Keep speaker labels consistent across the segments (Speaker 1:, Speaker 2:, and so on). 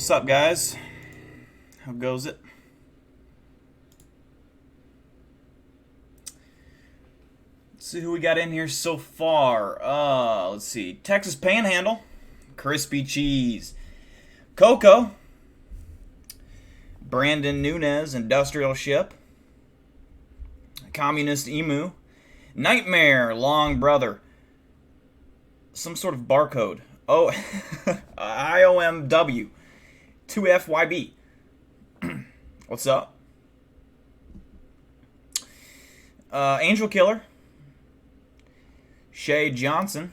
Speaker 1: What's up, guys? How goes it? Let's see who we got in here so far. Let's see. Texas Panhandle, Crispy Cheese, Coco, Brandon Nunez, Industrial Ship, Communist Emu, Nightmare, Long Brother, some sort of barcode. Oh, IOMW, 2FYB. What's up? Angel Killer, Shay Johnson,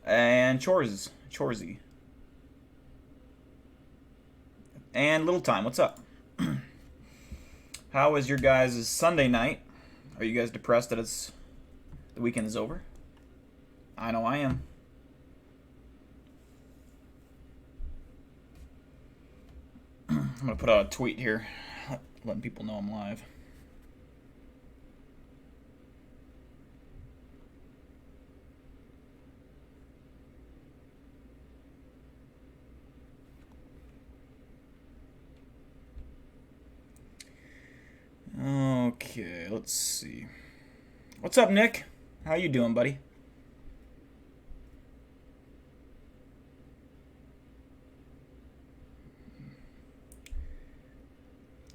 Speaker 1: and Chorzy. And Little Time, what's up? How was your guys' Sunday night? Are you guys depressed that the weekend is over? I know I am. I'm gonna put out a tweet here, letting people know I'm live. Okay, let's see. What's up, Nick? How you doing, buddy?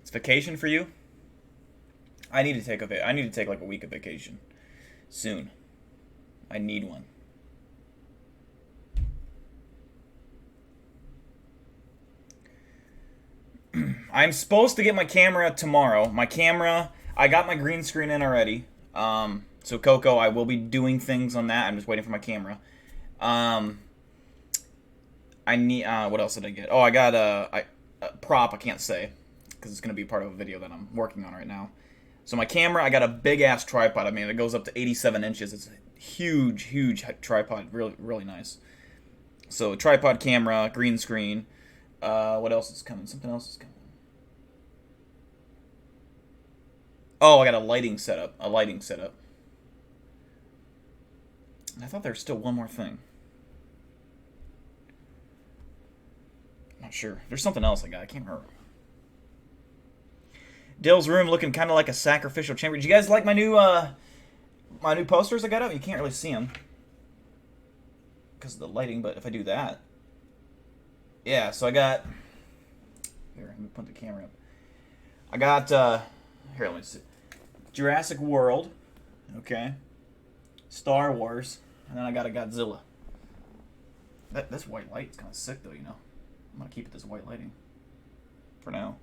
Speaker 1: It's vacation for you? I need to take like a week of vacation soon. I need one. I'm supposed to get my camera tomorrow. I got my green screen in already. So Coco, I will be doing things on that. I'm just waiting for my camera. I need, what else did I get? Oh, I got a prop, I can't say, because it's going to be part of a video that I'm working on right now. So my camera, I got a big-ass tripod. I mean, it goes up to 87 inches. It's a huge tripod. Really, really nice. So tripod, camera, green screen. What else is coming? Something else is coming. Oh, I got a lighting setup. I thought there was still one more thing. Not sure. There's something else I got. I can't remember. Dill's room looking kind of like a sacrificial chamber. Did you guys like my new posters I got up? You can't really see them because of the lighting, but if I do that, yeah. So I got here. Let me put the camera up. I got here. Let me see. Jurassic World, okay. Star Wars, and then I got a Godzilla. This white light is kind of sick, though. You know, I'm gonna keep it this white lighting for now.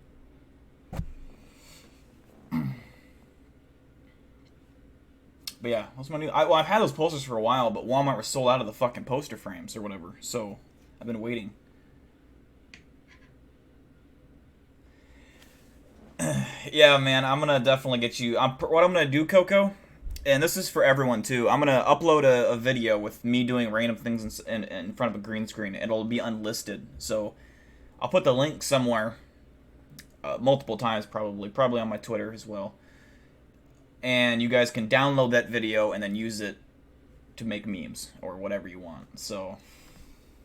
Speaker 1: But yeah, what's my new? I've had those posters for a while, but Walmart was sold out of the fucking poster frames or whatever. So I've been waiting. Yeah, man, I'm gonna definitely get you. What I'm gonna do, Coco, and this is for everyone too. I'm gonna upload a video with me doing random things in front of a green screen. It'll be unlisted, so I'll put the link somewhere, multiple times probably on my Twitter as well. And you guys can download that video and then use it to make memes or whatever you want. So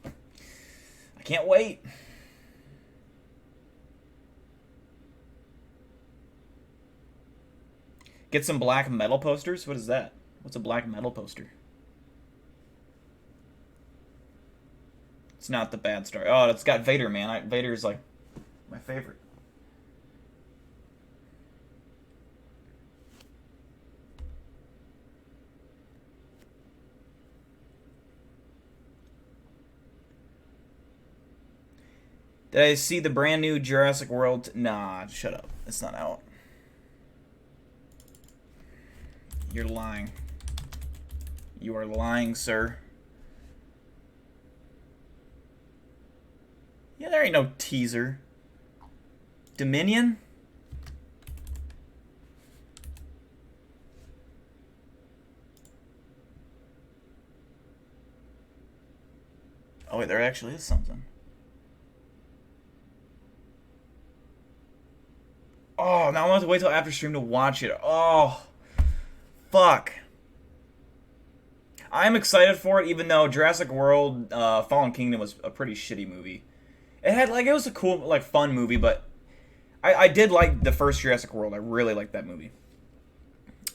Speaker 1: I can't wait. Get some black metal posters? What is that? What's a black metal poster? It's not the bad star. Oh, it's got Vader, man. Vader's like my favorite. Did I see the brand new Jurassic World? Nah, shut up. It's not out. You're lying. You are lying, sir. Yeah, there ain't no teaser. Dominion? Oh, wait, there actually is something. Oh, now I'm going to have to wait till after stream to watch it. Oh, fuck. I'm excited for it, even though Jurassic World Fallen Kingdom was a pretty shitty movie. It was a cool, like, fun movie, but I did like the first Jurassic World. I really liked that movie.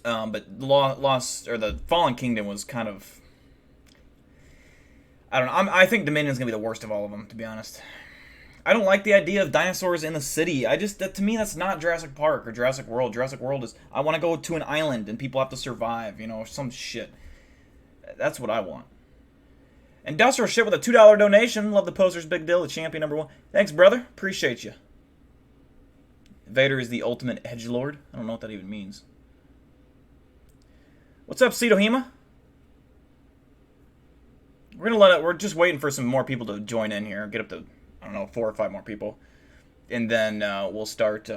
Speaker 1: But the Fallen Kingdom was kind of, I don't know. I think Dominion's gonna be the worst of all of them, to be honest. I don't like the idea of dinosaurs in the city. To me, that's not Jurassic Park or Jurassic World. Jurassic World is, I want to go to an island and people have to survive, some shit. That's what I want. Industrial Shit with a $2 donation. Love the posters, big deal. The champion #1. Thanks, brother. Appreciate you. Vader is the ultimate edgelord. I don't know what that even means. What's up, Cetohema? We're just waiting for some more people to join in here. Get up to, I don't know, 4 or 5 more people. And then we'll start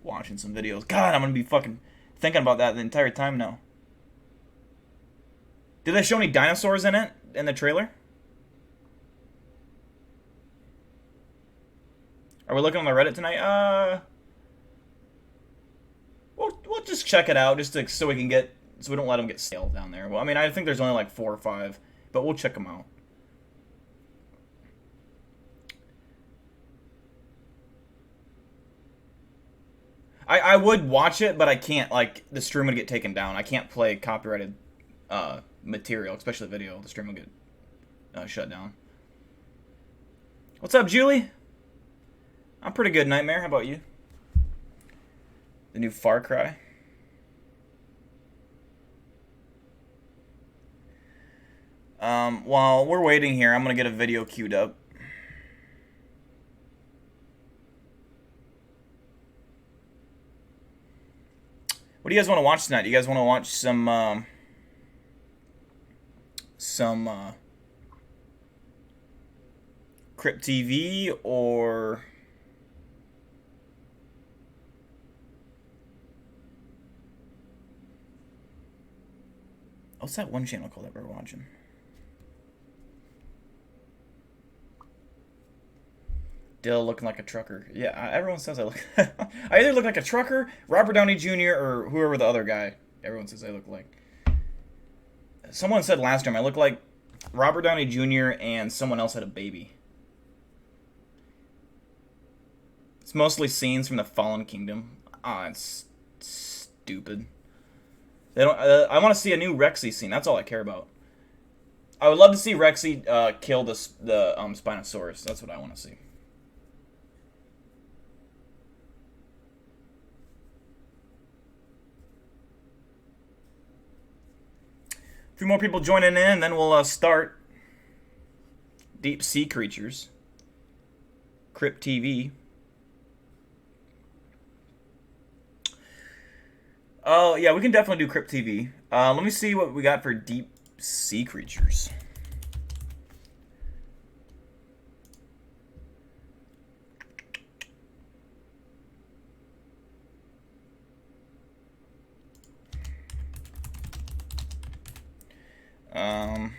Speaker 1: watching some videos. God, I'm going to be fucking thinking about that the entire time now. Did they show any dinosaurs in it, in the trailer? Are we looking on the Reddit tonight? We'll just check it out, so we don't let them get stale down there. Well, I mean, I think there's only like 4 or 5, but we'll check them out. I would watch it, but I can't, like, the stream would get taken down. I can't play copyrighted material, especially video. The stream will get shut down. What's up, Julie? I'm pretty good, Nightmare. How about you? The new Far Cry. While we're waiting here, I'm gonna get a video queued up. What do you guys want to watch tonight? Do you guys want to watch some Crypt TV or what's that one channel called that we're watching? Dill looking like a trucker. Yeah, everyone says I look. I either look like a trucker, Robert Downey Jr., or whoever the other guy. Everyone says I look like. Someone said last time I look like Robert Downey Jr. and someone else had a baby. It's mostly scenes from the Fallen Kingdom. It's stupid. They don't. I want to see a new Rexy scene. That's all I care about. I would love to see Rexy kill the Spinosaurus. That's what I want to see. A few more people joining in, then we'll start. Deep Sea Creatures. Crypt TV. Oh, yeah, we can definitely do Crypt TV. Let me see what we got for Deep Sea Creatures. I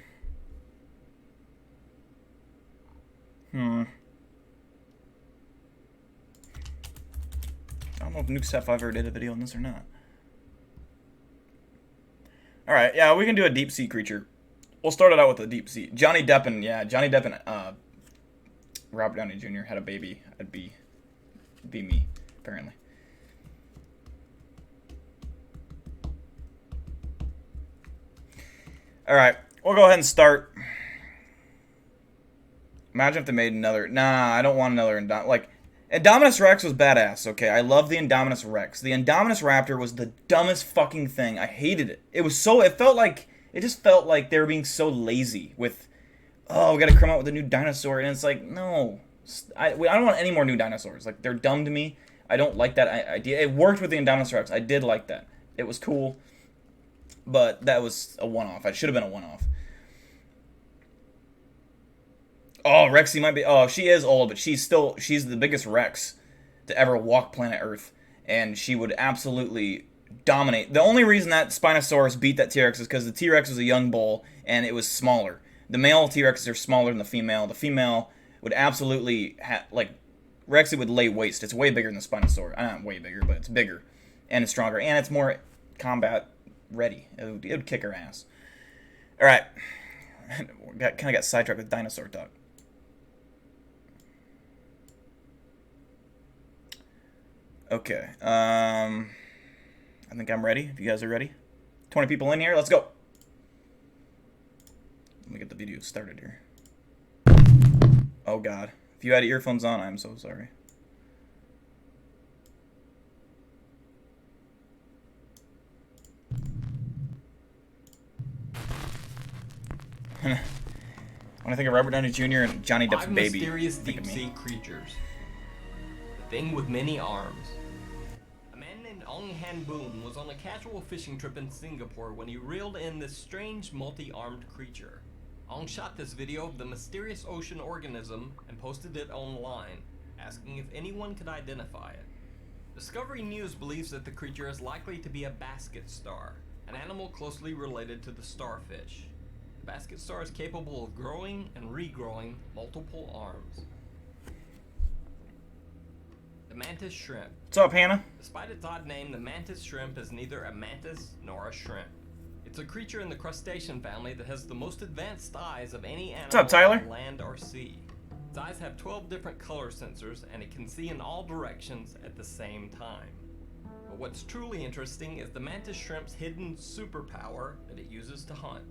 Speaker 1: don't know if Nuke Sapphire ever did a video on this or not. Alright, yeah, we can do a deep sea creature. We'll start it out with a deep sea. Johnny Depp and Robert Downey Jr. had a baby. It'd be me, apparently. Alright, we'll go ahead and start. Imagine if they made another. Nah, I don't want another. Indominus Rex was badass, okay? I love the Indominus Rex. The Indominus Raptor was the dumbest fucking thing. I hated it. It just felt like they were being so lazy with, oh, we gotta come out with a new dinosaur. And it's like, no. I don't want any more new dinosaurs. Like, they're dumb to me. I don't like that idea. It worked with the Indominus Rex. I did like that. It was cool. But that was a one-off. It should have been a one-off. Oh, Rexy might be... Oh, she is old, but she's the biggest Rex to ever walk planet Earth. And she would absolutely dominate. The only reason that Spinosaurus beat that T-Rex is because the T-Rex was a young bull, and it was smaller. The male T-Rexes are smaller than the female. The female would absolutely... Rexy would lay waste. It's way bigger than the Spinosaurus. Not way bigger, but it's bigger. And it's stronger. And it's more combat ready. It would kick her ass. All right. Kind of got sidetracked with dinosaur talk. Okay. I think I'm ready. If you guys are ready. 20 people in here. Let's go. Let me get the video started here. Oh, God. If you had earphones on, I'm so sorry. When I think of Robert Downey Jr. and Johnny Depp's baby,
Speaker 2: mysterious deep-sea creatures. The thing with many arms. A man named Ong Han Boon was on a casual fishing trip in Singapore when he reeled in this strange multi-armed creature. Ong shot this video of the mysterious ocean organism and posted it online, asking if anyone could identify it. Discovery News believes that the creature is likely to be a basket star, an animal closely related to the starfish. The basket star is capable of growing and regrowing multiple arms. The mantis shrimp.
Speaker 1: What's up, Hannah?
Speaker 2: Despite its odd name, the mantis shrimp is neither a mantis nor a shrimp. It's a creature in the crustacean family that has the most advanced eyes of any animal
Speaker 1: What's up, Tyler?
Speaker 2: on land or sea. Its eyes have 12 different color sensors, and it can see in all directions at the same time. But what's truly interesting is the mantis shrimp's hidden superpower that it uses to hunt.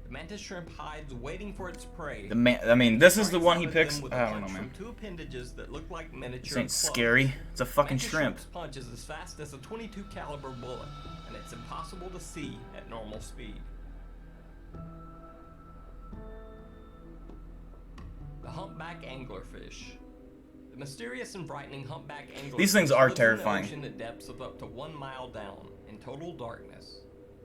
Speaker 2: The mantis shrimp hides waiting for its prey.
Speaker 1: I mean, this is the one he picks. I don't know, man.
Speaker 2: Two appendages that look like miniature
Speaker 1: This ain't
Speaker 2: clubs.
Speaker 1: scary. It's a fucking
Speaker 2: Mantis
Speaker 1: shrimp.
Speaker 2: shrimp's punch is as fast as a .22 caliber bullet, and it's impossible to see at normal speed. The humpback anglerfish. The mysterious and frightening humpback anglerfish.
Speaker 1: These things are
Speaker 2: lives in the
Speaker 1: terrifying.
Speaker 2: ocean at depths of up to 1 mile down, in total darkness.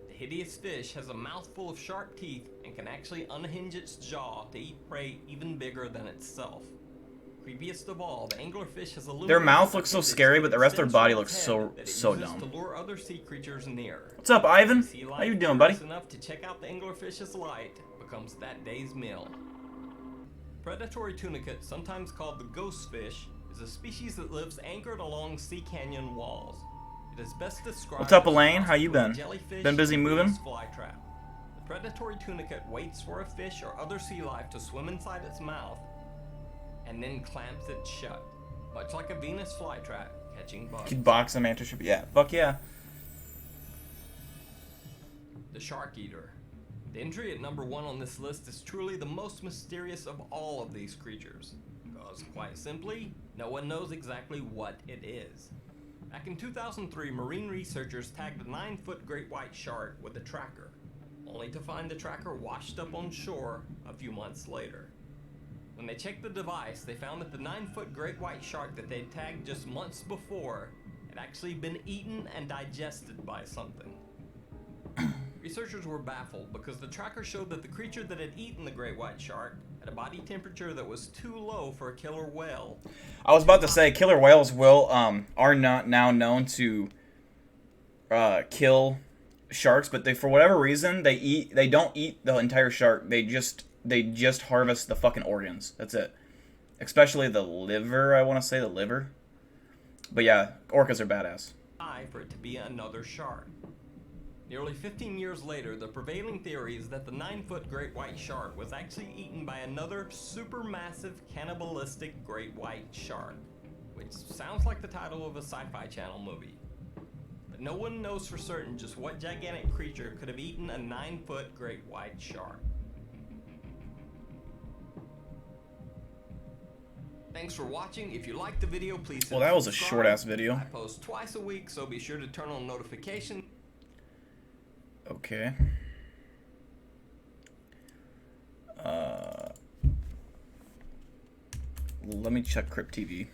Speaker 2: The hideous fish has a mouthful of sharp teeth and can actually unhinge its jaw to eat prey even bigger than itself. Creepiest of all, the anglerfish has a
Speaker 1: Their mouth looks so scary, but the rest of their body looks so dumb.
Speaker 2: To lure other sea creatures near.
Speaker 1: What's up, Ivan?
Speaker 2: Sea
Speaker 1: How you
Speaker 2: life
Speaker 1: doing, buddy?
Speaker 2: curious enough to check out the anglerfish's light becomes that day's meal. Predatory tunicate, sometimes called the ghost fish, is a species that lives anchored along sea canyon walls. It is best described.
Speaker 1: What's up,
Speaker 2: as a
Speaker 1: Elaine?
Speaker 2: cross
Speaker 1: How you
Speaker 2: between
Speaker 1: been?
Speaker 2: jellyfish
Speaker 1: Been busy
Speaker 2: and
Speaker 1: moving?
Speaker 2: Venus flytrap. The predatory tunicate waits for a fish or other sea life to swim inside its mouth, and then clamps it shut, much like a Venus flytrap catching bugs.
Speaker 1: Could box a mantis shrimp. Yeah, fuck yeah.
Speaker 2: The shark eater. The entry at number 1 on this list is truly the most mysterious of all of these creatures, because quite simply, no one knows exactly what it is. Back in 2003, marine researchers tagged a 9-foot great white shark with a tracker, only to find the tracker washed up on shore a few months later. When they checked the device, they found that the 9-foot great white shark that they'd tagged just months before had actually been eaten and digested by something. Researchers were baffled because the tracker showed that the creature that had eaten the great white shark had a body temperature that was too low for a killer whale.
Speaker 1: I was about to say killer whales are not now known to kill sharks, but for whatever reason they don't eat the entire shark. They just harvest the fucking organs. That's it. Especially the liver, I want to say the liver. But yeah, orcas are badass.
Speaker 2: For it to be another shark. Nearly 15 years later, the prevailing theory is that the 9-foot great white shark was actually eaten by another supermassive cannibalistic great white shark, which sounds like the title of a sci-fi channel movie. But no one knows for certain just what gigantic creature could have eaten a 9-foot great white shark. Thanks for watching. If you liked the video, please hit
Speaker 1: Well, that was a
Speaker 2: subscribe.
Speaker 1: short-ass video.
Speaker 2: I post twice a week, so be sure to turn on notifications.
Speaker 1: Okay. Let me check Crypt TV.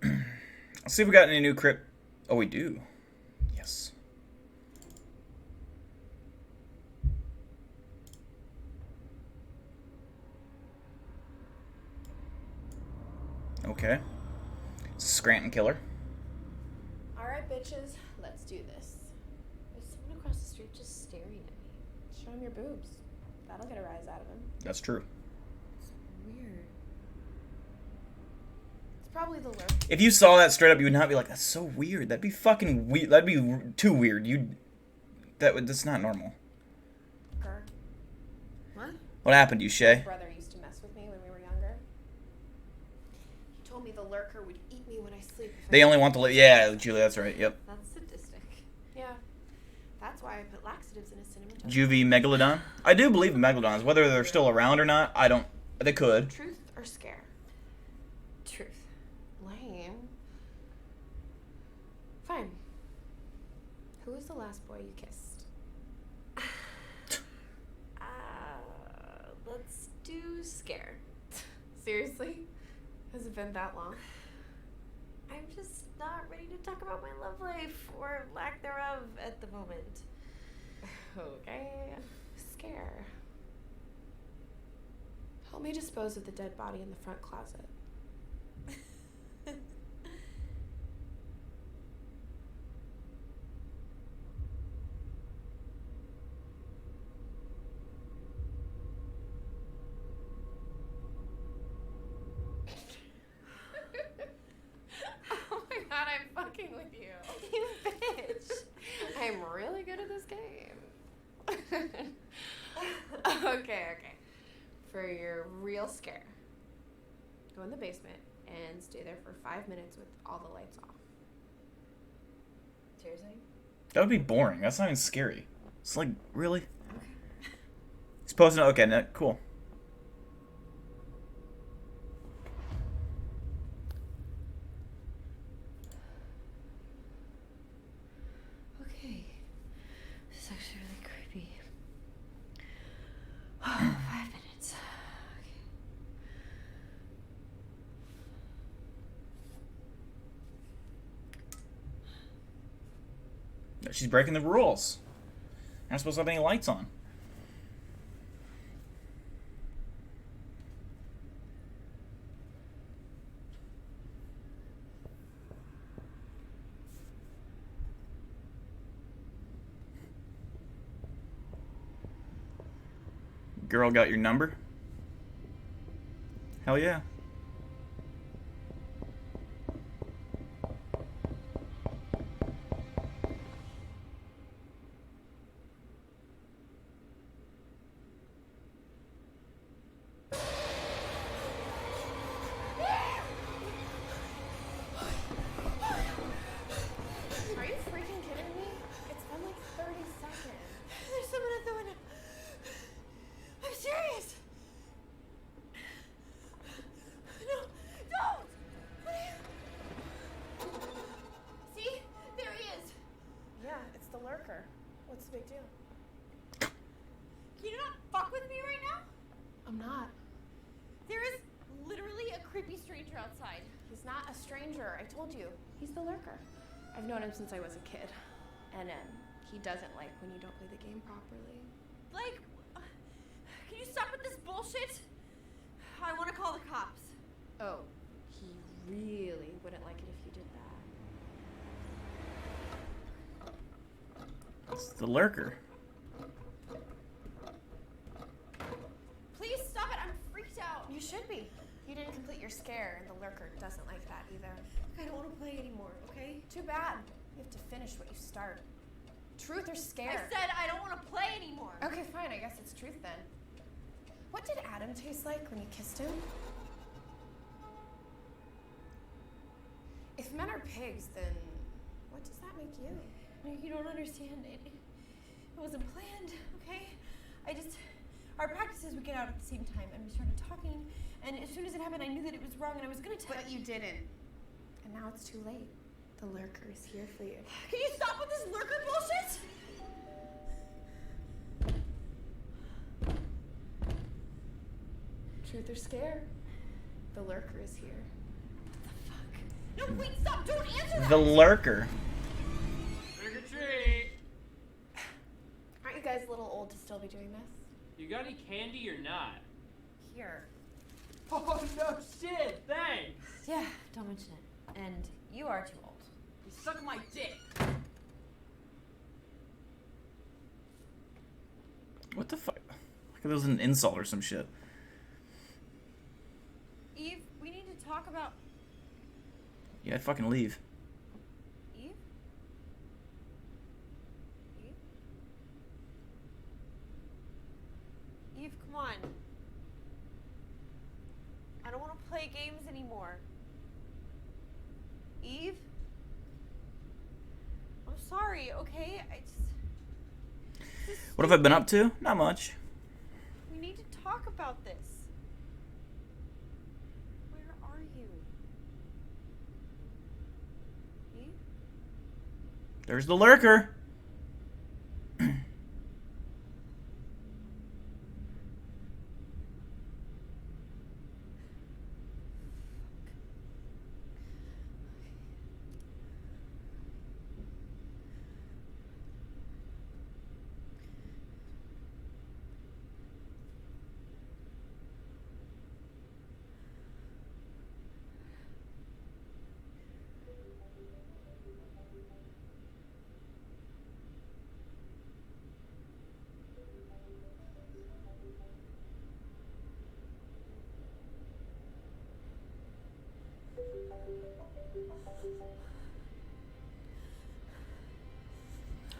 Speaker 1: Let's see if we got any new Crypt. Oh, we do. Yes. Okay. Scranton Killer.
Speaker 3: Alright, bitches, let's do this. There's someone across the street just staring at me. Show him your boobs. That'll get a rise out of him.
Speaker 1: That's true.
Speaker 3: It's weird. probably the lurker.
Speaker 1: If you saw that straight up, you would not be like, that's so weird. That'd be fucking weird. That'd be too weird. That's not normal.
Speaker 3: What?
Speaker 1: What happened to you, Shay?
Speaker 3: My brother used to mess with me when we were younger. He told me the lurker would eat me when I sleep.
Speaker 1: They only want the yeah, Julie, that's right. Yep.
Speaker 3: That's sadistic. Yeah. That's why I put laxatives in a cinnamon toast.
Speaker 1: Juvie Megalodon? I do believe in Megalodons. Whether they're still around or not, I don't. They could.
Speaker 3: Truth or scare? Truth. Lame. Fine. Who was the last boy you kissed? Let's do scare. Seriously? Has it been that long? I'm just not ready to talk about my love life or lack thereof at the moment. Okay. Scare. Help me dispose of the dead body in the front closet. Oh my god, I'm fucking with you. You bitch. I'm really good at this game. Okay. For your real scare, go in the basement and stay there for 5 minutes with all the lights off. Seriously?
Speaker 1: That would be boring. That's not even scary. It's like, really? Okay. Supposed to know. Okay, no, cool.
Speaker 3: Okay. This is actually really creepy. 5 minutes. Okay.
Speaker 1: She's breaking the rules. You're not supposed to have any lights on. Girl got your number? Hell yeah.
Speaker 3: Are you freaking kidding me? It's been like 30 seconds. There's someone at the window. I'm serious. No, don't. See? There he is. Yeah, it's the lurker. What's the big deal?
Speaker 4: Can you not fuck with me right now?
Speaker 3: I'm not.
Speaker 4: There is literally a creepy stranger outside.
Speaker 3: He's not a stranger. I told you. He's the lurker. I've known him since I was a kid. And he doesn't like when you don't play the game properly.
Speaker 4: Like, can you stop with this bullshit? I want to call the cops.
Speaker 3: Oh, he really wouldn't like it if you did that.
Speaker 1: It's the lurker.
Speaker 4: Please stop it. I'm freaked out.
Speaker 3: You should be. You didn't complete your scare, and the lurker doesn't like that either.
Speaker 4: I don't want to play anymore, okay?
Speaker 3: Too bad. You have to finish what you start. Truth or scare?
Speaker 4: I said I don't want to play anymore.
Speaker 3: Okay, fine. I guess it's truth then. What did Adam taste like when you kissed him? If men are pigs, then what does that make you?
Speaker 4: No, you don't understand. It wasn't planned, okay? Our practices would get out at the same time, and we started talking, and as soon as it happened, I knew that it was wrong, and I was gonna tell you.
Speaker 3: But you didn't. And now it's too late. The lurker is here for you.
Speaker 4: Can you stop with this lurker bullshit?
Speaker 3: Truth or scare? The lurker is here.
Speaker 4: What the fuck? No, wait, stop! Don't answer that!
Speaker 1: The lurker.
Speaker 5: Trick or treat!
Speaker 3: Aren't you guys a little old to still be doing this?
Speaker 5: You got any candy or not?
Speaker 3: Here.
Speaker 5: Oh no shit, thanks!
Speaker 4: Yeah, don't mention it. And you are too old.
Speaker 5: You suck my dick!
Speaker 1: What the fuck? Like it was an insult or some shit.
Speaker 4: Eve, we need to talk about...
Speaker 1: Yeah, I'd fucking leave.
Speaker 4: Eve? Eve? Eve, come on. I don't want to play games anymore. Eve? I'm sorry, okay?
Speaker 1: What have I been up to? Not much.
Speaker 4: We need to talk about this. Where are you? Eve?
Speaker 1: There's the lurker.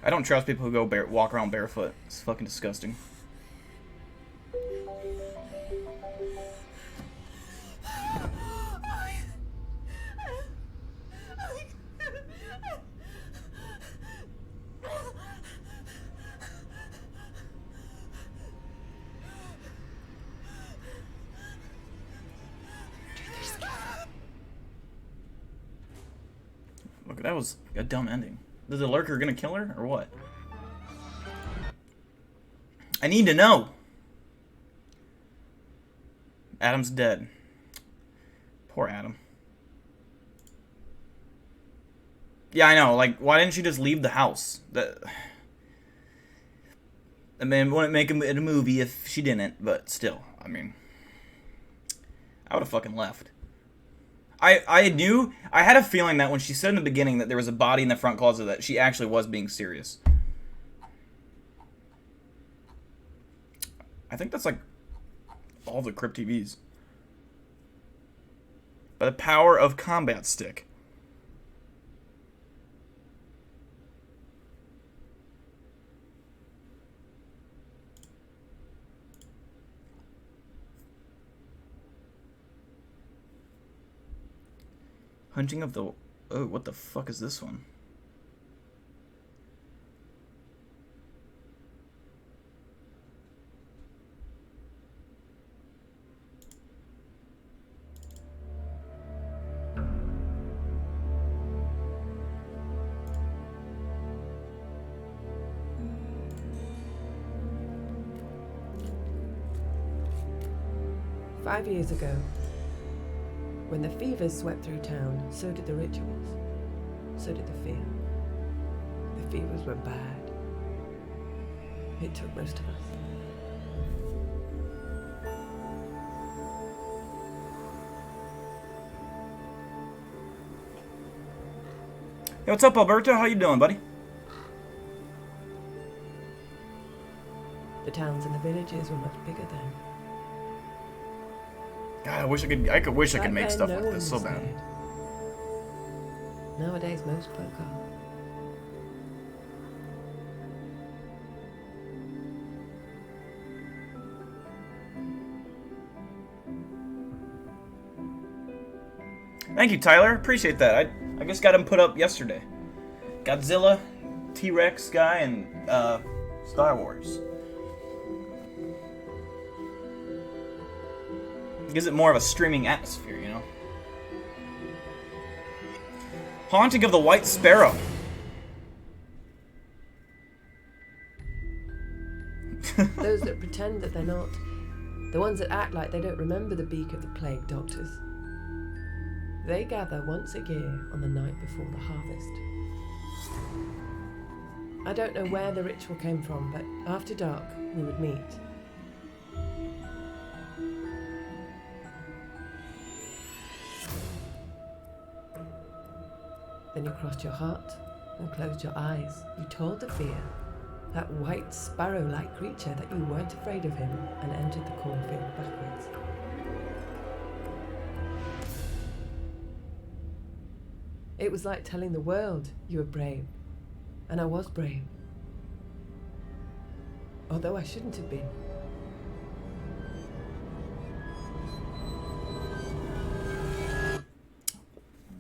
Speaker 1: I don't trust people who go walk around barefoot. It's fucking disgusting. Look, that was a dumb ending. Is the lurker gonna kill her, or what? I need to know. Adam's dead. Poor Adam. Yeah, I know. Like, why didn't she just leave the house? I mean, wouldn't make it a movie if she didn't, but still, I mean, I would have fucking left. I knew, I had a feeling that when she said in the beginning that there was a body in the front closet that she actually was being serious. I think that's like all the Crypt TVs. By the power of combat stick. Hunting of the... Oh, what the fuck is this one?
Speaker 6: Five years ago, when the fevers swept through town, so did the rituals. So did the fear. The fevers were bad. It took most of us.
Speaker 1: Hey, what's up, Alberto? How you doing, buddy?
Speaker 6: The towns and the villages were much bigger then.
Speaker 1: God, I wish I could
Speaker 6: Back
Speaker 1: make
Speaker 6: then,
Speaker 1: stuff
Speaker 6: no
Speaker 1: like
Speaker 6: one
Speaker 1: this so
Speaker 6: was
Speaker 1: bad.
Speaker 6: scared. Nowadays, most folk are.
Speaker 1: Thank you, Tyler. Appreciate that. I just got him put up yesterday. Godzilla, T-Rex guy, and Star Wars. Gives it more of a streaming atmosphere, you know? Haunting of the White Sparrow.
Speaker 6: Those that pretend that they're not. The ones that act like they don't remember the beak of the plague doctors. They gather once a year on the night before the harvest. I don't know where the ritual came from, but after dark, we would meet. Then you crossed your heart and closed your eyes. You told the fear, that white sparrow-like creature, that you weren't afraid of him, and entered the cornfield backwards. It was like telling the world you were brave. And I was brave. Although I shouldn't have been.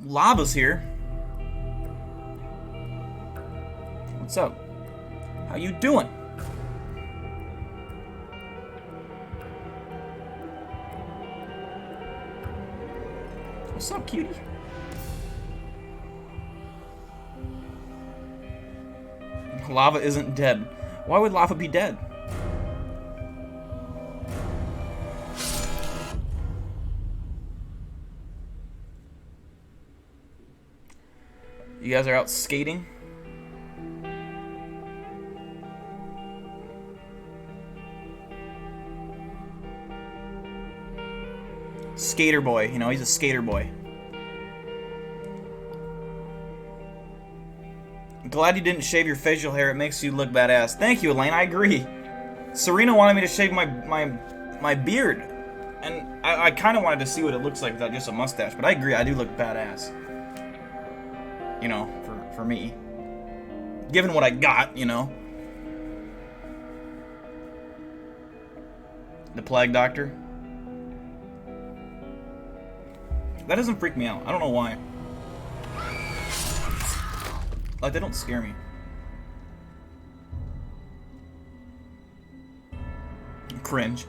Speaker 1: Lava's here. What's up? How you doing? What's up, cutie? Lava isn't dead. Why would lava be dead? You guys are out skating? Skater boy, you know, he's a skater boy. Glad you didn't shave your facial hair. It makes you look badass. Thank you, Elaine. I agree. Serena wanted me to shave my beard, and I kind of wanted to see what it looks like without just a mustache. But I agree, I do look badass. You know, for me, given what I got, you know. The Plague Doctor. That doesn't freak me out. I don't know why. Like, they don't scare me. Cringe.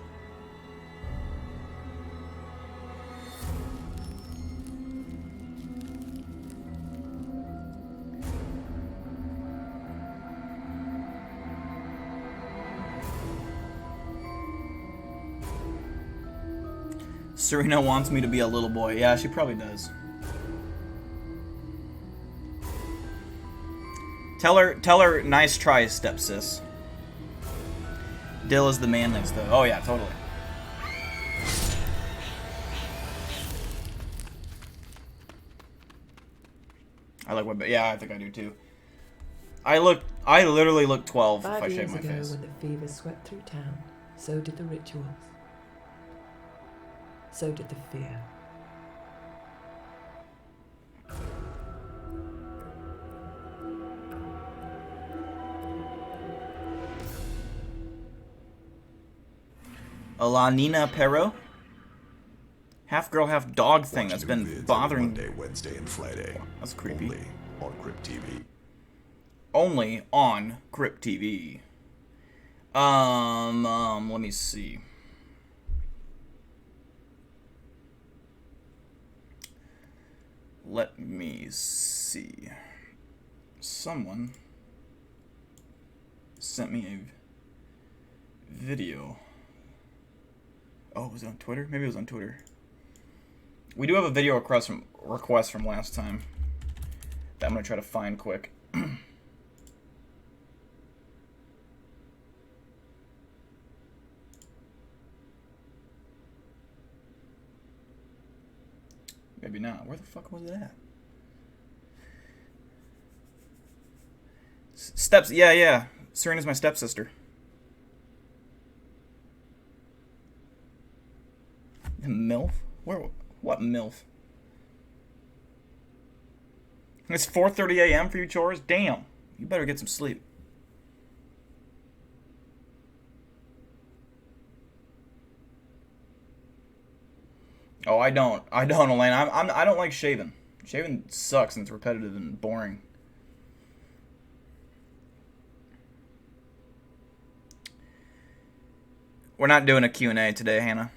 Speaker 1: Serena wants me to be a little boy. Yeah, she probably does. Tell her, nice try, stepsis. Dill is the man next though. Oh yeah, totally. I like what, yeah, I think I do too. I literally look 12 if I shave my face. 5
Speaker 6: years ago, when the fever swept through town, so did the rituals. So did the fear.
Speaker 1: Alanina Perro? Half girl, half dog thing that's been bothering.
Speaker 7: Monday, Wednesday, and Friday.
Speaker 1: That's creepy.
Speaker 7: Only on Crypt TV.
Speaker 1: Only on Crypt TV. Let me see. Let me see. Someone sent me a video. Oh, was it on Twitter? Maybe it was on Twitter. We do have a video request from last time that I'm going to try to find quick. Maybe not. Where the fuck was it at? Steps. Yeah. Serena's my stepsister. MILF? Where? What MILF? It's 4:30 a.m. for you chores? Damn. You better get some sleep. Oh, I don't, Elaine. I don't like shaving. Shaving sucks and it's repetitive and boring. We're not doing a Q&A today, Hannah.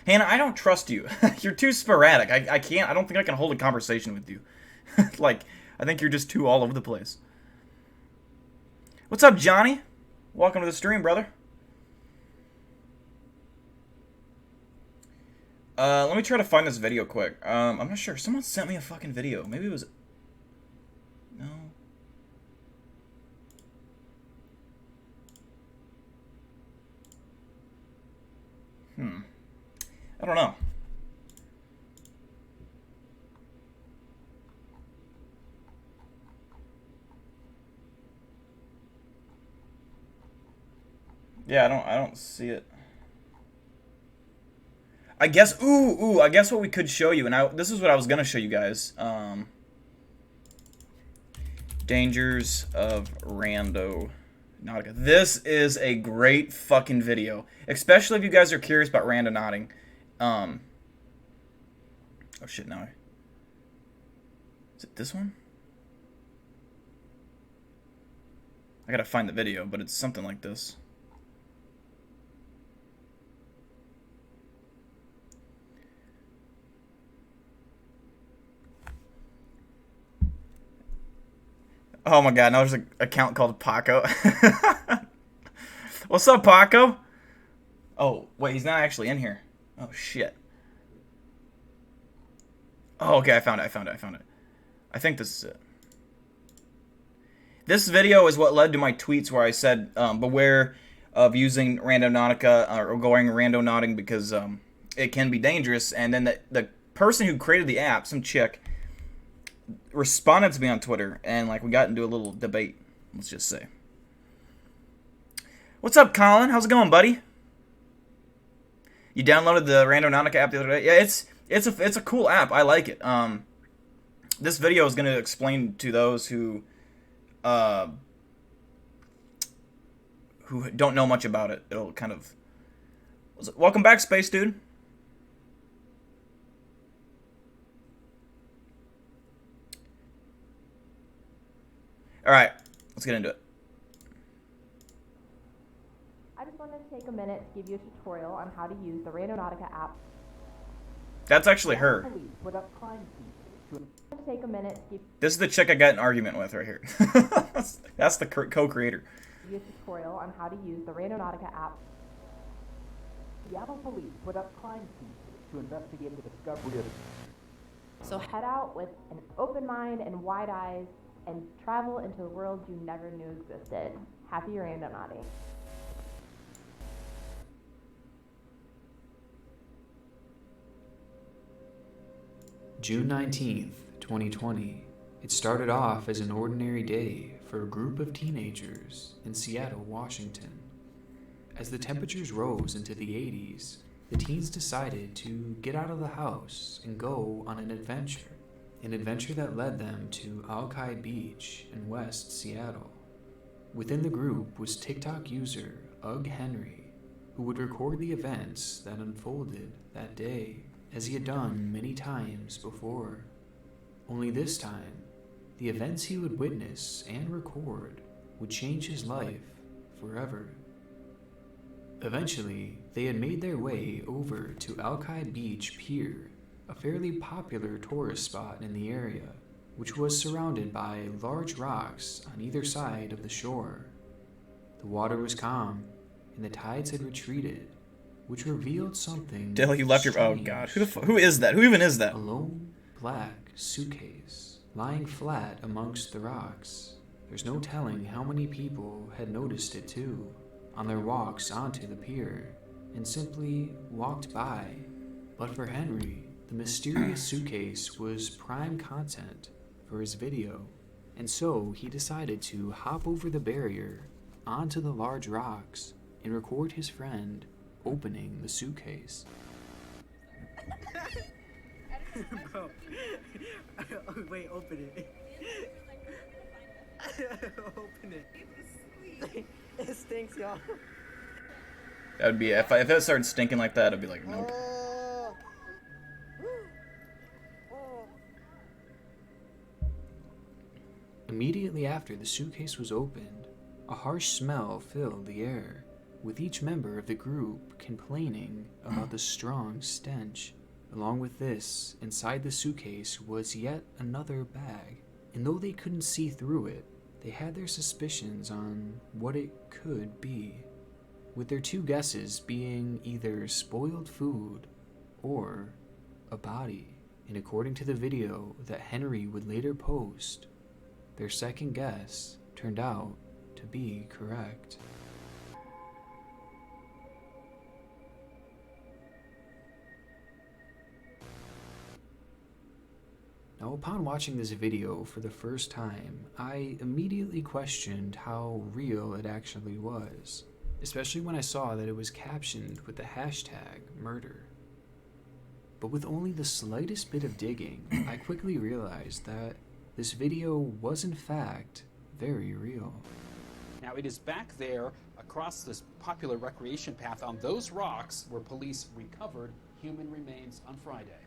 Speaker 1: Hannah, I don't trust you. You're too sporadic. I can't. I don't think I can hold a conversation with you. Like, I think you're just too all over the place. What's up, Johnny? Welcome to the stream, brother. Let me try to find this video quick. I'm not sure. Someone sent me a fucking video. Maybe it was... No. I don't know. Yeah, I don't see it. I guess, I guess what we could show you, and this is what I was gonna show you guys. Dangers of Randonautica. This is a great fucking video, especially if you guys are curious about randonauting. Oh shit, no. Is it this one? I gotta find the video, but it's something like this. Oh my god, now there's an account called Paco. What's up, Paco? Oh, wait, he's not actually in here. Oh, shit. Oh, okay, I found it. I think this is it. This video is what led to my tweets where I said, beware of using Randonautica or going randonauting because it can be dangerous. And then the person who created the app, some chick, responded to me on Twitter, and like we got into a little debate, let's just say. What's up, Colin? How's it going, buddy? You downloaded the Randonautica app the other day? Yeah, it's a cool app. I like it. This video is going to explain to those who don't know much about it. It'll kind of... Welcome back, Space Dude. Alright, let's get into it.
Speaker 8: I just wanted to take a minute to give you a tutorial on how to use the Randonautica app.
Speaker 1: That's actually her. This is the chick I got an argument with right here. That's the co-creator.
Speaker 8: Give you a tutorial on how to use the Randonautica app.
Speaker 9: Seattle police put up crime scenes to investigate the discovery of...
Speaker 8: So head out with an open mind and wide eyes and travel into a world you never knew existed. Happy randonauting.
Speaker 10: June 19th, 2020. It started off as an ordinary day for a group of teenagers in Seattle, Washington. As the temperatures rose into the 80s, the teens decided to get out of the house and go on an adventure that led them to Alki Beach in West Seattle. Within the group was TikTok user Ugg Henry, who would record the events that unfolded that day, as he had done many times before. Only this time, the events he would witness and record would change his life forever. Eventually, they had made their way over to Alki Beach Pier, a fairly popular tourist spot in the area, which was surrounded by large rocks on either side of the shore. The water was calm, and the tides had retreated, which revealed something.
Speaker 1: Dill, you left your... Oh god, who is that? Who even is that?
Speaker 10: A lone black suitcase lying flat amongst the rocks. There's no telling how many people had noticed it too, on their walks onto the pier, and simply walked by. But for Henry, the mysterious suitcase was prime content for his video, and so he decided to hop over the barrier onto the large rocks and record his friend opening the suitcase.
Speaker 11: Bro, wait, open it. Open it. It stinks, y'all.
Speaker 1: That would be... If it started stinking like that, I'd be like, nope.
Speaker 10: Immediately after the suitcase was opened, a harsh smell filled the air, with each member of the group complaining about the strong stench. Along with this, inside the suitcase was yet another bag, and though they couldn't see through it, they had their suspicions on what it could be, with their two guesses being either spoiled food or a body. And according to the video that Henry would later post, their second guess turned out to be correct. Now, upon watching this video for the first time, I immediately questioned how real it actually was, especially when I saw that it was captioned with the hashtag murder. But with only the slightest bit of digging, I quickly realized that this video was in fact very real.
Speaker 12: Now it is back there across this popular recreation path on those rocks where police recovered human remains on Friday.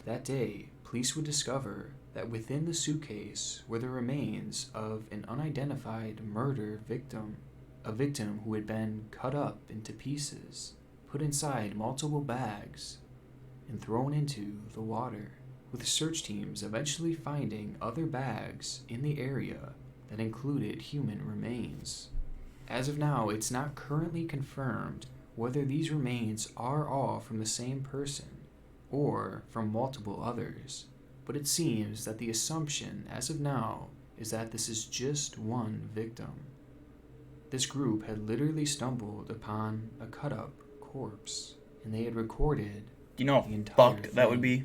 Speaker 10: That day, police would discover that within the suitcase were the remains of an unidentified murder victim, a victim who had been cut up into pieces, put inside multiple bags, and thrown into the water, with search teams eventually finding other bags in the area that included human remains. As of now, it's not currently confirmed whether these remains are all from the same person or from multiple others, but it seems that the assumption as of now is that this is just one victim. This group had literally stumbled upon a cut-up corpse, and they had recorded
Speaker 1: Do you know
Speaker 10: the
Speaker 1: how
Speaker 10: entire
Speaker 1: fucked that would
Speaker 10: thing.
Speaker 1: be?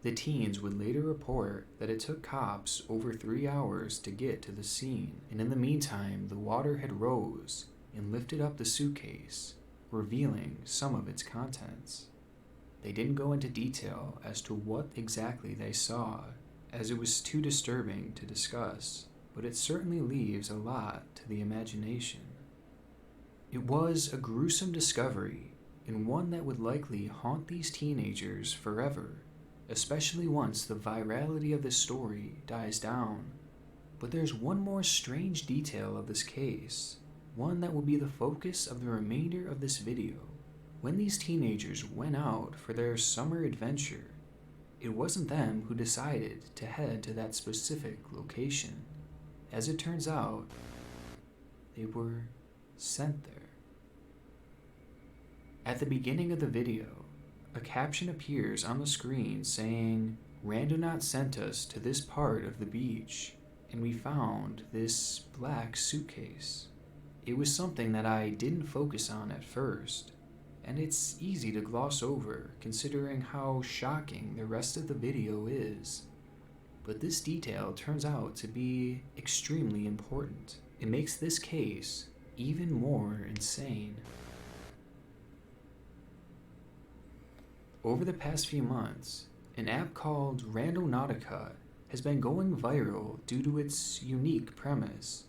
Speaker 10: The teens would later report that it took cops over 3 hours to get to the scene, and in the meantime, the water had rose and lifted up the suitcase, revealing some of its contents. They didn't go into detail as to what exactly they saw, as it was too disturbing to discuss, but it certainly leaves a lot to the imagination. It was a gruesome discovery, and one that would likely haunt these teenagers forever, especially once the virality of this story dies down. But there's one more strange detail of this case, one that will be the focus of the remainder of this video. When these teenagers went out for their summer adventure, it wasn't them who decided to head to that specific location. As it turns out, they were sent there. At the beginning of the video, a caption appears on the screen saying, "Randonaut sent us to this part of the beach, and we found this black suitcase." It was something that I didn't focus on at first, and it's easy to gloss over considering how shocking the rest of the video is. But this detail turns out to be extremely important. It makes this case even more insane. Over the past few months, an app called Randonautica has been going viral due to its unique premise.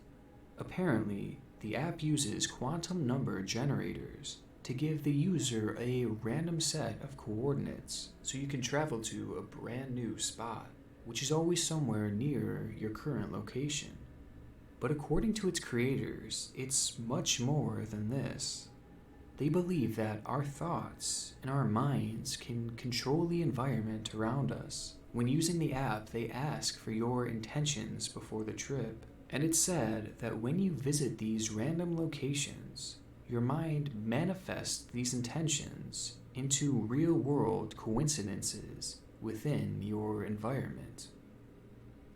Speaker 10: Apparently, the app uses quantum number generators to give the user a random set of coordinates so you can travel to a brand new spot, which is always somewhere near your current location. But according to its creators, it's much more than this. They believe that our thoughts and our minds can control the environment around us. When using the app, they ask for your intentions before the trip, and it's said that when you visit these random locations, your mind manifests these intentions into real-world coincidences within your environment.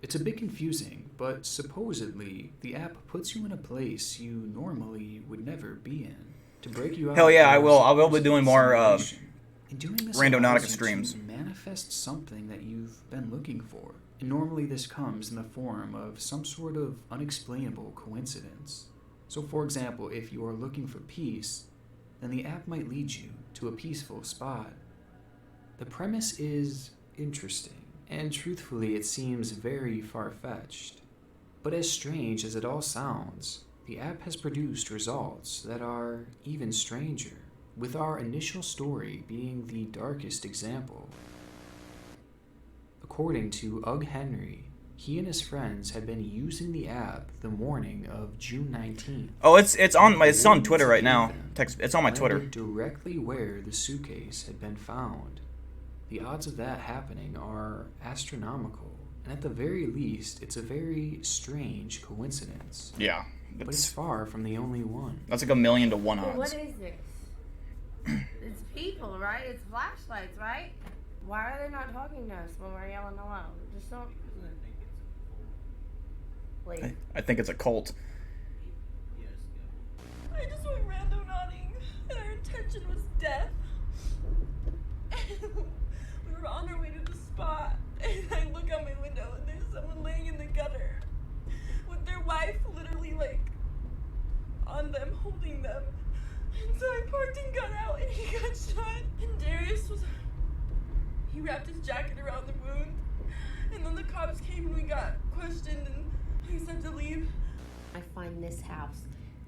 Speaker 10: It's a bit confusing, but supposedly the app puts you in a place you normally would never be in to break you out.
Speaker 1: Hell yeah,
Speaker 10: of
Speaker 1: I will. I will be
Speaker 10: supposed
Speaker 1: doing more
Speaker 10: simulation. And doing this
Speaker 1: Randonautica
Speaker 10: allows you
Speaker 1: streams.
Speaker 10: to manifest something that you've been looking for. And normally this comes in the form of some sort of unexplainable coincidence. So for example, if you are looking for peace, then the app might lead you to a peaceful spot. The premise is interesting, and truthfully it seems very far-fetched. But as strange as it all sounds, the app has produced results that are even stranger, with our initial story being the darkest example. According to Ugg Henry, he and his friends had been using the app the morning of June 19th.
Speaker 1: Oh, it's on Twitter right now. It's on my Twitter.
Speaker 10: Directly where the suitcase had been found. The odds of that happening are astronomical, and at the very least, it's a very strange coincidence.
Speaker 1: Yeah.
Speaker 10: But it's far from the only one.
Speaker 1: That's like 1,000,000 to 1
Speaker 3: Well,
Speaker 1: odds.
Speaker 3: what is this? It's people, right? It's flashlights, right? Why are they not talking to us when we're yelling aloud? Just don't. Wait.
Speaker 1: I think it's a cult.
Speaker 13: I just went randonauting, and our intention was death. We were on our way to the spot, and I look out my window, and there's someone laying in the gutter with their wife literally, like, on them, holding them. And so I parked and got out, and he got shot. And Darius was He wrapped his jacket around the wound. And then the cops came and we got questioned and he said to leave.
Speaker 14: I find this house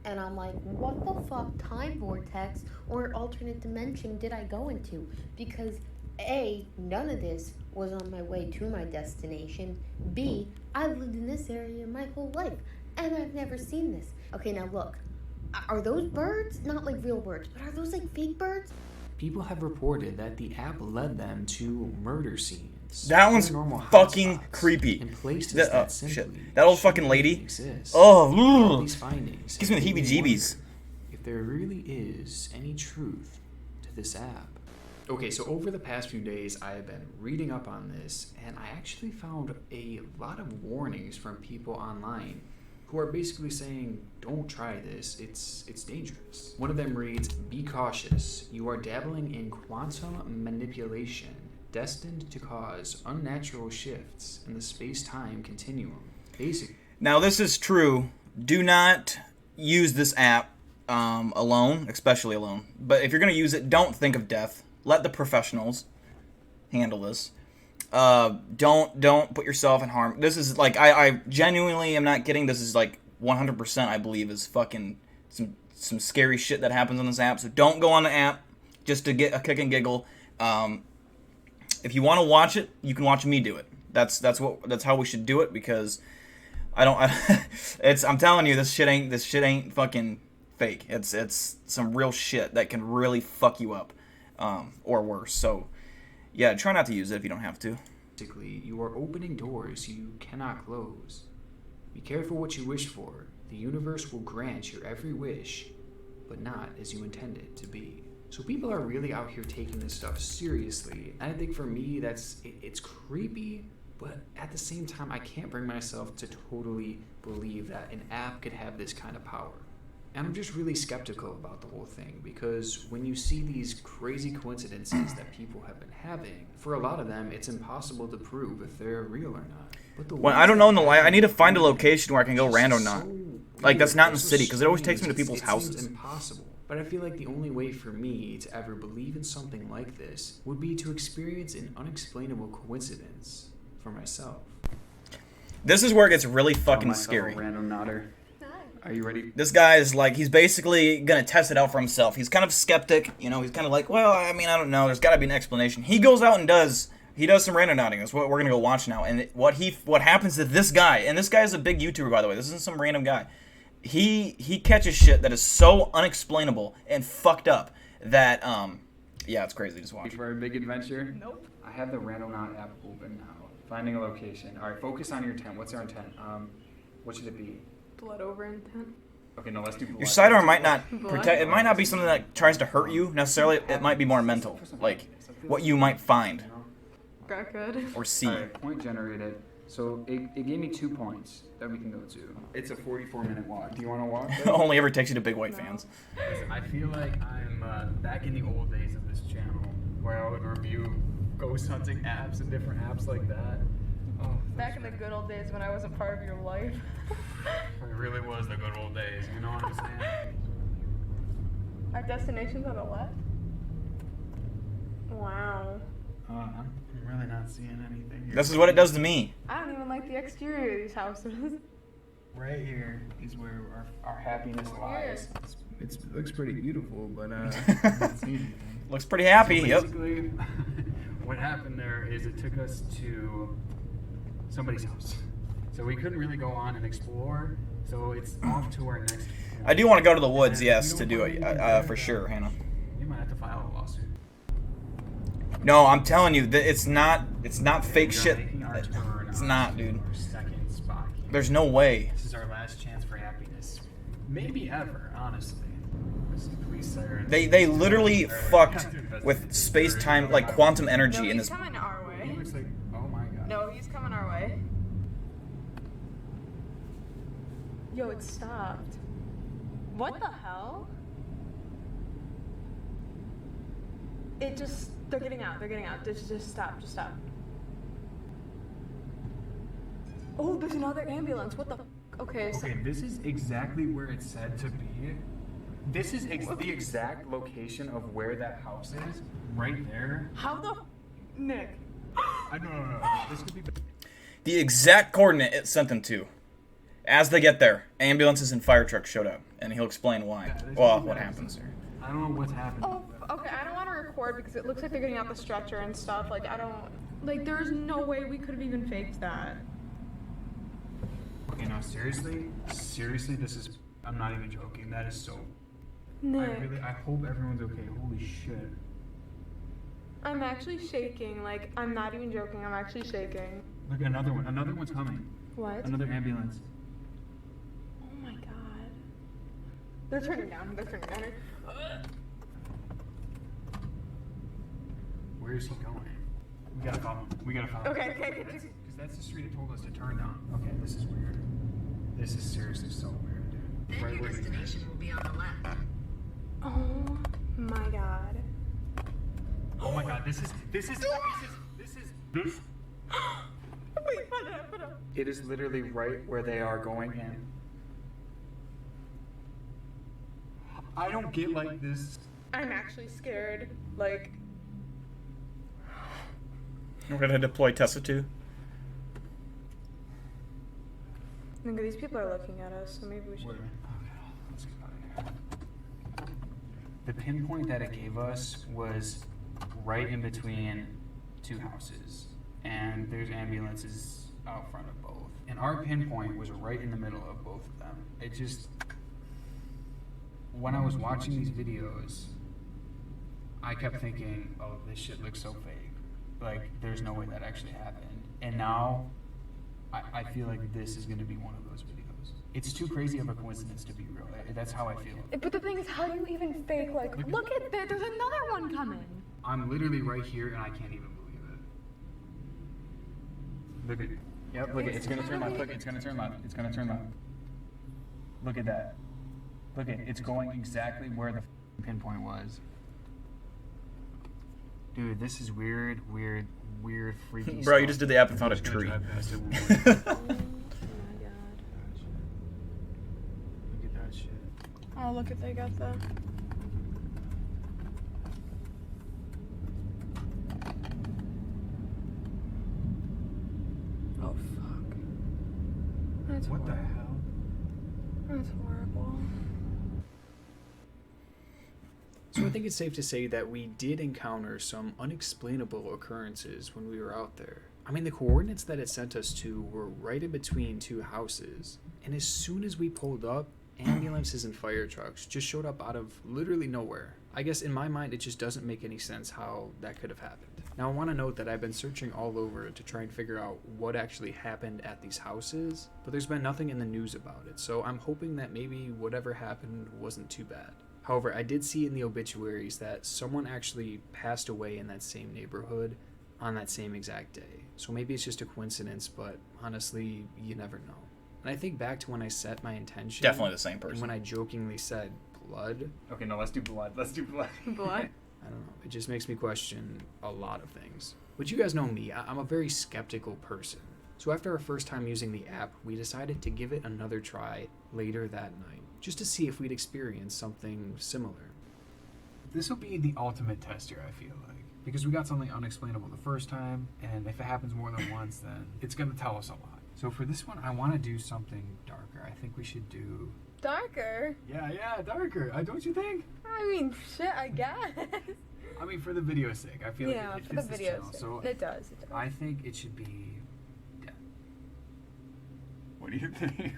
Speaker 14: and I'm like, what the fuck time vortex or alternate dimension did I go into? Because A, none of this was on my way to my destination. B, I've lived in this area my whole life and I've never seen this. Okay, now look, are those birds? Not like real birds, but are those like fake birds?
Speaker 10: People have reported that the app led them to murder scenes.
Speaker 1: That one's fucking creepy. Shit. That old fucking lady. Oh,
Speaker 10: these findings
Speaker 1: gives me the heebie-jeebies.
Speaker 10: If there really is any truth to this app. Okay, so over the past few days, I have been reading up on this, and I actually found a lot of warnings from people online who are basically saying, don't try this, it's dangerous. One of them reads, be cautious, you are dabbling in quantum manipulation, destined to cause unnatural shifts in the space-time continuum. Basically.
Speaker 1: Now this is true, do not use this app alone, especially alone. But if you're going to use it, don't think of death. Let the professionals handle this. Don't put yourself in harm. This is like, I genuinely am not kidding. This is like 100% I believe is fucking some scary shit that happens on this app. So don't go on the app just to get a kick and giggle. If you want to watch it, you can watch me do it. That's how we should do it, because I'm telling you, this shit ain't fucking fake. It's some real shit that can really fuck you up, or worse. So yeah, try not to use it if you don't have to.
Speaker 10: Basically, you are opening doors you cannot close. Be careful what you wish for. The universe will grant your every wish, but not as you intend it to be. So people are really out here taking this stuff seriously. And I think for me, it's creepy, but at the same time, I can't bring myself to totally believe that an app could have this kind of power. And I'm just really skeptical about the whole thing, because when you see these crazy coincidences that people have been having, for a lot of them, it's impossible to prove if they're real or not. But
Speaker 1: well, I don't know in the light. I need to find a location where I can go Randonautica. Like, that's not in the city, because it always takes me to people's houses.
Speaker 10: Seems impossible. But I feel like the only way for me to ever believe in something like this would be to experience an unexplainable coincidence for myself.
Speaker 1: This is where it gets really fucking scary.
Speaker 15: Randonautica. Are you ready?
Speaker 1: This guy is like, he's basically gonna test it out for himself. He's kind of skeptic, you know. He's kind of like, well, I mean, I don't know. There's got to be an explanation. He goes out and does some randonauting. That's what we're gonna go watch now. And what happens to this guy? And this guy is a big YouTuber, by the way. This isn't some random guy. He catches shit that is so unexplainable and fucked up that yeah, it's crazy. Just watch.
Speaker 15: For a big adventure?
Speaker 5: Nope.
Speaker 15: I have the Randonautica app open now. Finding a location. All right, focus on your intent. What's our intent? What should it be?
Speaker 13: Blood over intent.
Speaker 15: Okay, no, let's do blood.
Speaker 1: Your sidearm might not protect. It might not be something that tries to hurt you necessarily. It might be more mental, like what you might find
Speaker 13: Got good.
Speaker 1: or see.
Speaker 15: All right, point generated. So it gave me 2 points that we can go to. It's a 44-minute walk. Do you want to walk?
Speaker 1: Only ever takes you to Big White Fans.
Speaker 15: I feel like I'm back in the old days of this channel, where I would review ghost hunting apps and different apps like that. Oh,
Speaker 13: Back in the good old days when I wasn't part of your life.
Speaker 15: it really was the good old days, you know what I'm saying?
Speaker 13: Our destination's on the left? Wow.
Speaker 15: I'm really not seeing anything here.
Speaker 1: This is what it does to me.
Speaker 13: I don't even like the exterior of these houses.
Speaker 15: Right here is where our happiness lies. It looks pretty beautiful, but I don't see anything.
Speaker 1: Looks pretty happy,
Speaker 15: So
Speaker 1: yep.
Speaker 15: basically, what happened there is it took us to somebody's house. So we couldn't really go on and explore, so it's off to our next.
Speaker 1: I do want to go to the woods, yes, to do it, for sure, Hannah.
Speaker 15: You might have to file a lawsuit.
Speaker 1: No, I'm telling you, it's not fake
Speaker 15: We're
Speaker 1: shit.
Speaker 15: making our turn
Speaker 1: It's
Speaker 15: on
Speaker 1: not, dude.
Speaker 15: our second spot here.
Speaker 1: There's no way.
Speaker 15: This is our last chance for happiness. Maybe ever, honestly. Police sirens.
Speaker 1: They literally fucked with space-time, like quantum energy
Speaker 13: No,
Speaker 1: in
Speaker 13: he's
Speaker 1: this.
Speaker 13: coming our way.
Speaker 15: He looks like, oh my god.
Speaker 13: No, he's coming our way. Yo, it stopped. What the hell? It just, they're getting out. Just stop. Oh, there's another ambulance. What the f? Okay, so.
Speaker 15: Okay, this is exactly where it's said to be. This is the exact location of where that house is. Right there.
Speaker 13: How the?
Speaker 5: Nick.
Speaker 15: No. This could be.
Speaker 1: The exact coordinate it sent them to. As they get there, ambulances and fire trucks showed up, and he'll explain why. Well, what happens here.
Speaker 15: I don't know what's happening.
Speaker 16: Oh, okay, I don't want to record because it looks like they're getting out the stretcher and stuff. Like, I don't... Like, there's no way we could have even faked that.
Speaker 15: Okay, no, seriously, this is. I'm not even joking. That is so.
Speaker 16: Nick.
Speaker 15: I hope everyone's okay. Holy shit.
Speaker 16: I'm actually shaking. Like, I'm not even joking. I'm actually shaking.
Speaker 15: Look, another one. Another one's coming.
Speaker 16: What?
Speaker 15: Another ambulance.
Speaker 16: Oh my god. They're turning down.
Speaker 15: Where is he going? We gotta follow him.
Speaker 16: Okay.
Speaker 15: Because that's the street it told us to turn down. Okay, this is weird. This is seriously so weird, dude.
Speaker 17: Then your destination will be on the left.
Speaker 16: Oh my god.
Speaker 15: Oh my god, this is.
Speaker 16: Wait, put up.
Speaker 15: It is literally right where they are going in. I don't get like this.
Speaker 16: I'm actually scared. Like...
Speaker 1: We're gonna deploy Tessa too.
Speaker 16: Nigga, these people are looking at us, so maybe we should...
Speaker 15: Wait a minute. Okay, let's get out of here. The pinpoint that it gave us was right in between two houses, and there's ambulances out front of both. And our pinpoint was right in the middle of both of them. It just... When I was watching these videos, I kept thinking, oh, this shit looks so fake. Like, there's no way that actually happened. And now, I feel like this is going to be one of those videos. It's too crazy of a coincidence to be real. That's how I feel.
Speaker 16: But the thing is, how do you even fake, like, look at that, there's another one coming.
Speaker 15: I'm literally right here, and I can't even believe it. Look at it. Yep, look at it. It's going to turn left. Look, it's going to turn left. It's going to turn left. Look at that. Look at it. It's going exactly where the pinpoint was. Dude, this is weird, freaky
Speaker 1: Bro, you just did the app and found a tree.
Speaker 16: Oh my god.
Speaker 15: Look at that shit.
Speaker 16: Oh, look at they got the... Oh, fuck. That's
Speaker 15: what
Speaker 16: horrible.
Speaker 15: the hell?
Speaker 16: That's horrible.
Speaker 10: So I think it's safe to say that we did encounter some unexplainable occurrences when we were out there. I mean, the coordinates that it sent us to were right in between two houses, and as soon as we pulled up, ambulances and fire trucks just showed up out of literally nowhere. I guess in my mind, it just doesn't make any sense how that could have happened. Now, I want to note that I've been searching all over to try and figure out what actually happened at these houses, but there's been nothing in the news about it, so I'm hoping that maybe whatever happened wasn't too bad. However, I did see in the obituaries that someone actually passed away in that same neighborhood on that same exact day. So maybe it's just a coincidence, but honestly, you never know. And I think back to when I set my intention.
Speaker 1: Definitely the same person.
Speaker 10: And when I jokingly said blood.
Speaker 15: Okay, no, let's do blood.
Speaker 16: Blood?
Speaker 10: I don't know. It just makes me question a lot of things. But you guys know me. I'm a very skeptical person. So after our first time using the app, we decided to give it another try later that night, just to see if we'd experience something similar.
Speaker 15: This will be the ultimate test here, I feel like. Because we got something unexplainable the first time, and if it happens more than once, then it's going to tell us a lot. So for this one, I want to do something darker. I think we should do...
Speaker 16: Darker?
Speaker 15: Yeah, darker. Don't you think?
Speaker 16: I mean, shit, I guess.
Speaker 15: I mean, for the video's sake. I feel
Speaker 16: yeah,
Speaker 15: like it
Speaker 16: for the
Speaker 15: fits this
Speaker 16: video's
Speaker 15: channel.
Speaker 16: sake.
Speaker 15: So
Speaker 16: It does.
Speaker 15: I think it should be... What do you think?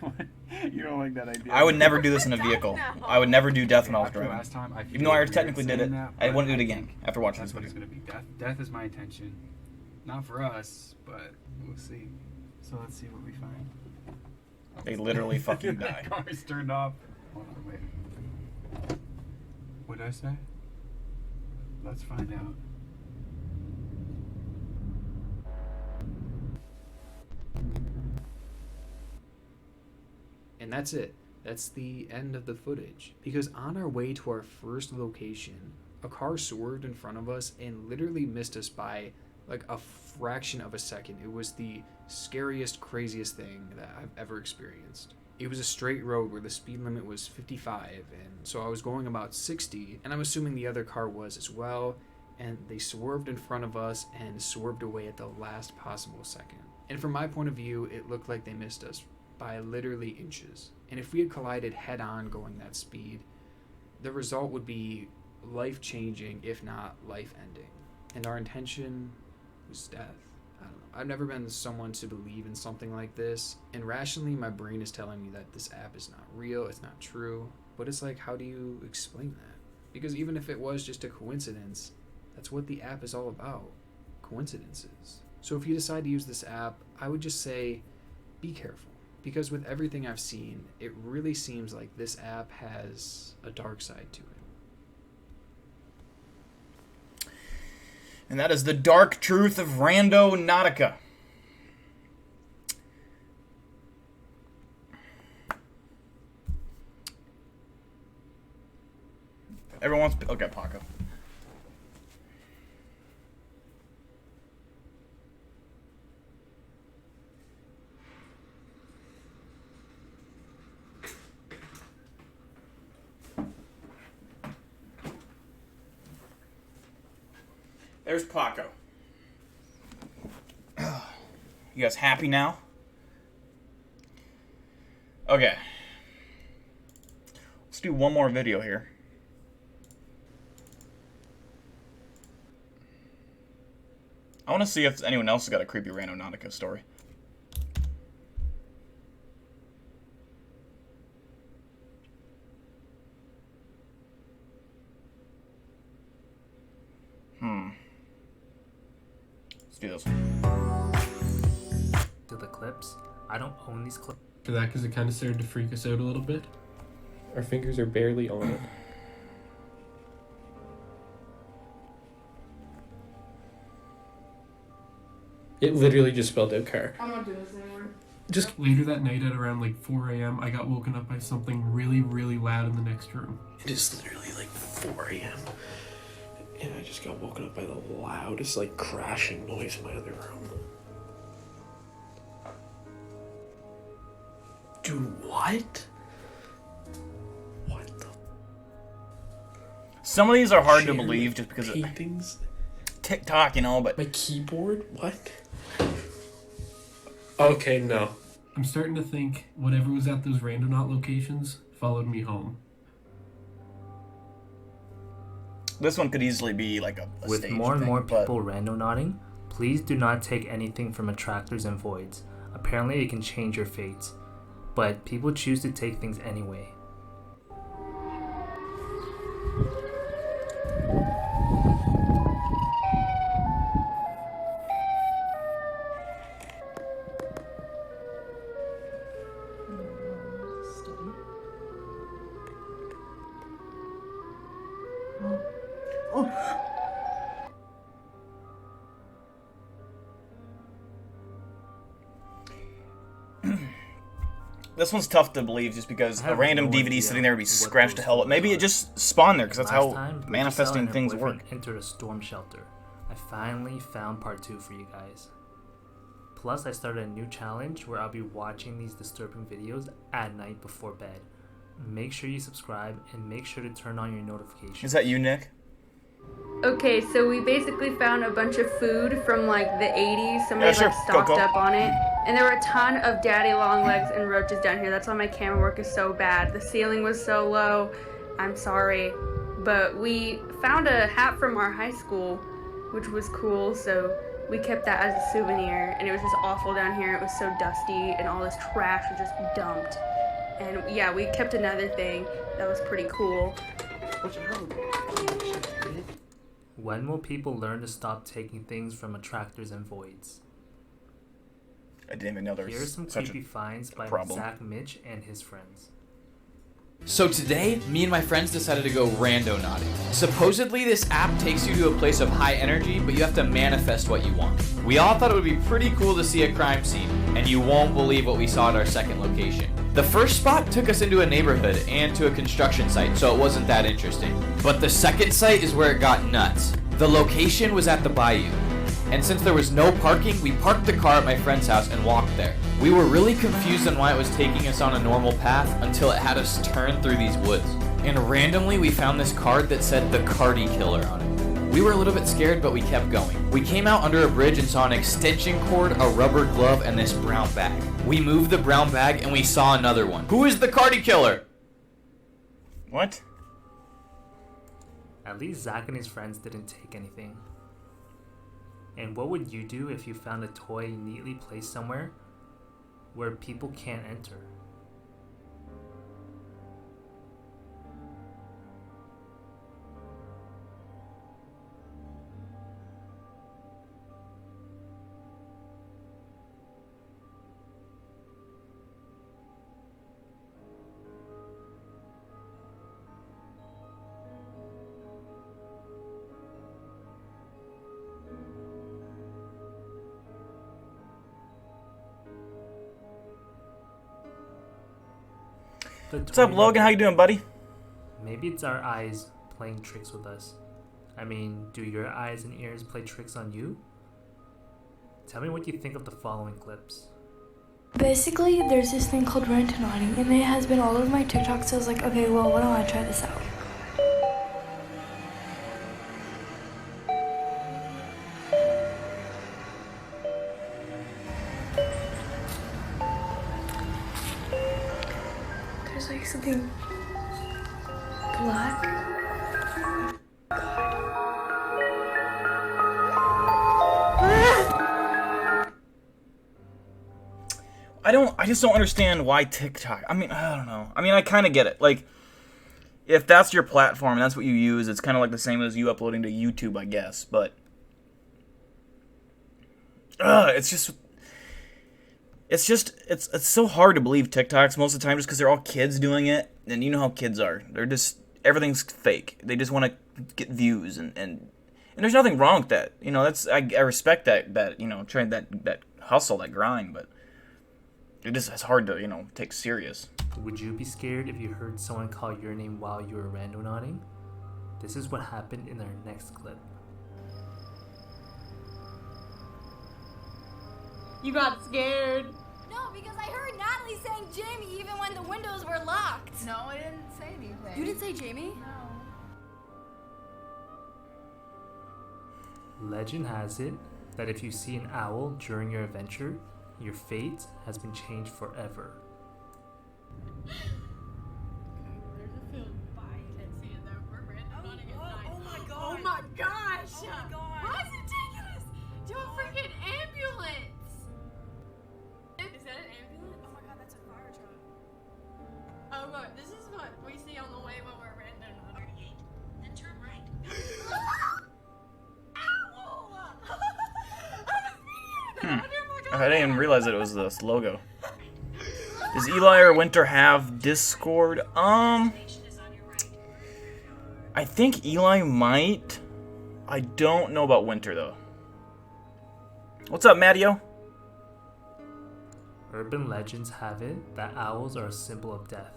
Speaker 15: You don't like that idea?
Speaker 1: I would never do this in a vehicle.
Speaker 16: No.
Speaker 1: I would never do death when I was
Speaker 15: After
Speaker 1: driving.
Speaker 15: last time, I feel
Speaker 1: Even though I
Speaker 15: weird
Speaker 1: technically did it,
Speaker 15: saying that,
Speaker 1: I
Speaker 15: but
Speaker 1: wouldn't do it
Speaker 15: I
Speaker 1: again
Speaker 15: think
Speaker 1: after watching
Speaker 15: that's
Speaker 1: this
Speaker 15: what it's
Speaker 1: video.
Speaker 15: going to be. Death is my intention. Not for us, but we'll see. So let's see what we find.
Speaker 1: They literally fucking die.
Speaker 15: The car's turned off. Hold on, wait. What did I say? Let's find out.
Speaker 10: And that's it. That's the end of the footage. Because on our way to our first location, a car swerved in front of us and literally missed us by like a fraction of a second. It was the scariest, craziest thing that I've ever experienced. It was a straight road where the speed limit was 55, and so I was going about 60, and I'm assuming the other car was as well. and they swerved in front of us and swerved away at the last possible second. And from my point of view, it looked like they missed us by literally inches. And if we had collided head-on going that speed, the result would be life-changing, if not life-ending. And our intention was death. I don't know. I've never been someone to believe in something like this, and rationally my brain is telling me that this app is not real, it's not true. But it's like, how do you explain that? Because even if it was just a coincidence, that's what the app is all about. Coincidences. So if you decide to use this app, I would just say, be careful. Because with everything I've seen, it really seems like this app has a dark side to it.
Speaker 1: And that is the dark truth of Randonautica. Everyone's... Okay, Paco. There's Paco. You guys happy now? Okay. Let's do one more video here. I want to see if anyone else has got a creepy Randonautica story. Let's do this.
Speaker 18: To the clips. I don't own these clips.
Speaker 19: For that, because it kind of started to freak us out a little bit. Our fingers are barely on it. It literally just spelled out car.
Speaker 16: I'm not doing this anymore.
Speaker 19: Just later that night at around like 4 a.m., I got woken up by something really, really loud in the next room. It is literally like 4 a.m. And I just got woken up by the loudest, like, crashing noise in my other room. Dude, what? What the?
Speaker 1: Some of these are hard to believe just because
Speaker 19: paintings?
Speaker 1: of TikTok, you know, but...
Speaker 19: My keyboard? What? Okay, no. I'm starting to think whatever was at those Randonaut locations followed me home.
Speaker 1: This one could easily be like a
Speaker 18: With
Speaker 1: stage
Speaker 18: more and
Speaker 1: thing,
Speaker 18: more
Speaker 1: but...
Speaker 18: people randonauting, please do not take anything from attractors and voids. Apparently it can change your fates, but people choose to take things anyway.
Speaker 1: This one's tough to believe just because a random DVD sitting there would be scratched to hell. Maybe it just spawned there because that's how manifesting things work.
Speaker 18: Entered a storm shelter. I finally found part 2 for you guys. Plus, I started a new challenge where I'll be watching these disturbing videos at night before bed. Make sure you subscribe and make sure to turn on your notifications.
Speaker 1: Is that you, Nick?
Speaker 16: Okay, so we basically found a bunch of food from like the 80s. Somebody like stocked up on it. And there were a ton of daddy long legs and roaches down here. That's why my camera work is so bad. The ceiling was so low. I'm sorry. But we found a hat from our high school, which was cool. So we kept that as a souvenir. And it was just awful down here. It was so dusty and all this trash was just dumped. And yeah, we kept another thing that was pretty cool.
Speaker 18: When will people learn to stop taking things from attractors and voids?
Speaker 1: I didn't even know there was
Speaker 18: Here's some
Speaker 1: such
Speaker 18: creepy finds by
Speaker 1: problem.
Speaker 18: Zach Mitch and his friends.
Speaker 20: So today, me and my friends decided to go randonauting. Supposedly this app takes you to a place of high energy, but you have to manifest what you want. We all thought it would be pretty cool to see a crime scene, and you won't believe what we saw at our second location. The first spot took us into a neighborhood and to a construction site, so it wasn't that interesting. But the second site is where it got nuts. The location was at the bayou. And since there was no parking, we parked the car at my friend's house and walked there. We were really confused on why it was taking us on a normal path until it had us turn through these woods. And randomly we found this card that said the Cardi Killer on it. We were a little bit scared, but we kept going. We came out under a bridge and saw an extension cord, a rubber glove, and this brown bag. We moved the brown bag and we saw another one. Who is the Cardi killer?
Speaker 1: What?
Speaker 18: At least Zach and his friends didn't take anything. And what would you do if you found a toy neatly placed somewhere where people can't enter?
Speaker 1: What's up, Logan? How you doing, buddy?
Speaker 18: Maybe it's our eyes playing tricks with us. I mean, do your eyes and ears play tricks on you? Tell me what you think of the following clips.
Speaker 21: Basically, there's this thing called Randonautica, and it has been all over my TikTok, so I was like, okay, well, why don't I try this out? There's like something black.
Speaker 1: I just don't understand why TikTok. I mean, I don't know. I mean, I kind of get it. Like, if that's your platform and that's what you use, it's kind of like the same as you uploading to YouTube, I guess. But it's so hard to believe TikToks most of the time just because they're all kids doing it, and you know how kids are. They're just, everything's fake. They just want to get views, and there's nothing wrong with that. You know, that's I respect that you know, trying that hustle, that grind, but it's hard to, you know, take serious.
Speaker 18: Would you be scared if you heard someone call your name while you were randonauting? This is what happened in our next clip.
Speaker 22: You got scared.
Speaker 4: No, because I heard Natalie saying Jamie even when the windows were locked.
Speaker 22: No, I didn't say anything.
Speaker 4: You didn't say Jamie?
Speaker 22: No.
Speaker 18: Legend has it that if you see an owl during your adventure, your fate has been changed forever.
Speaker 22: Oh my gosh! Why is it taking us to a freaking ambulance? Is that an ambulance? Oh my god, that's a fire truck. Oh look, this is what we see on the way when we're random. 38, then turn right.
Speaker 1: I didn't even realize that it was this logo. Does Eli or Winter have Discord? I think Eli might. I don't know about Winter, though. What's up, Mattio?
Speaker 18: Urban legends have it that owls are a symbol of death.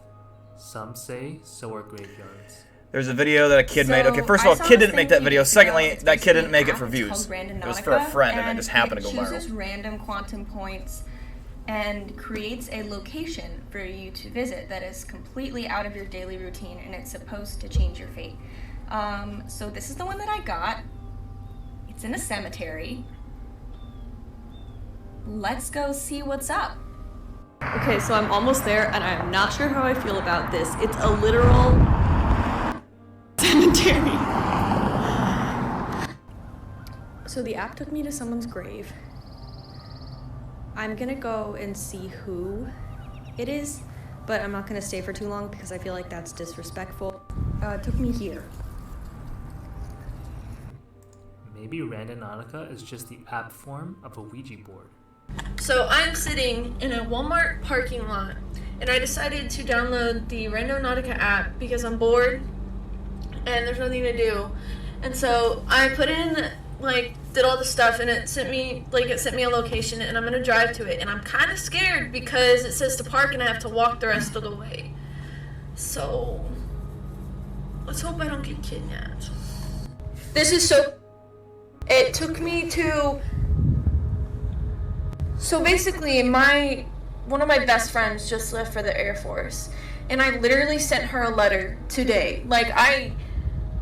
Speaker 18: Some say so are graveyards.
Speaker 1: There's a video that a kid made. Okay, first of all, kid didn't make that video. Secondly, that kid didn't make it for views. It was for a friend, and it just happened to go viral.
Speaker 23: It chooses random quantum points and creates a location for you to visit that is completely out of your daily routine, and it's supposed to change your fate. So this is the one that I got. It's in a cemetery. Let's go see what's up.
Speaker 22: Okay, so I'm almost there, and I'm not sure how I feel about this. It's a literal cemetery. So the app took me to someone's grave. I'm gonna go and see who it is, but I'm not gonna stay for too long because I feel like that's disrespectful. It took me here.
Speaker 18: Maybe Randonautica is just the app form of a Ouija board.
Speaker 22: So I'm sitting in a Walmart parking lot, and I decided to download the Randonautica app because I'm bored and there's nothing to do. And so I put in, did all the stuff, and it sent me a location, and I'm gonna drive to it. And I'm kind of scared because it says to park and I have to walk the rest of the way. So let's hope I don't get kidnapped. This is so... It took me to... So basically, one of my best friends just left for the Air Force, and I literally sent her a letter today.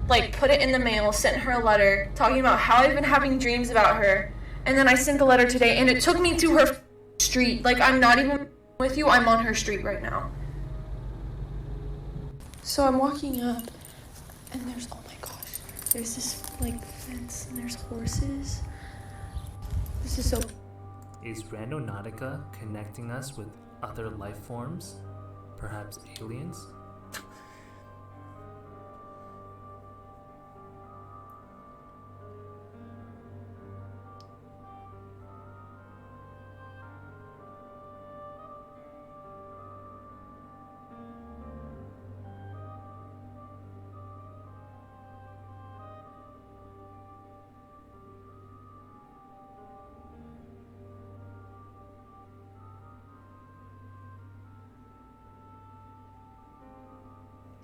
Speaker 22: like put it in the mail, sent her a letter talking about how I've been having dreams about her, and then I sent a letter today, and it took me to her street. Like, I'm not even with you, I'm on her street right now. So I'm walking up, and there's, oh my gosh, there's this like fence, and there's horses. This is so.
Speaker 18: Is Randonautica connecting us with other life forms? Perhaps aliens?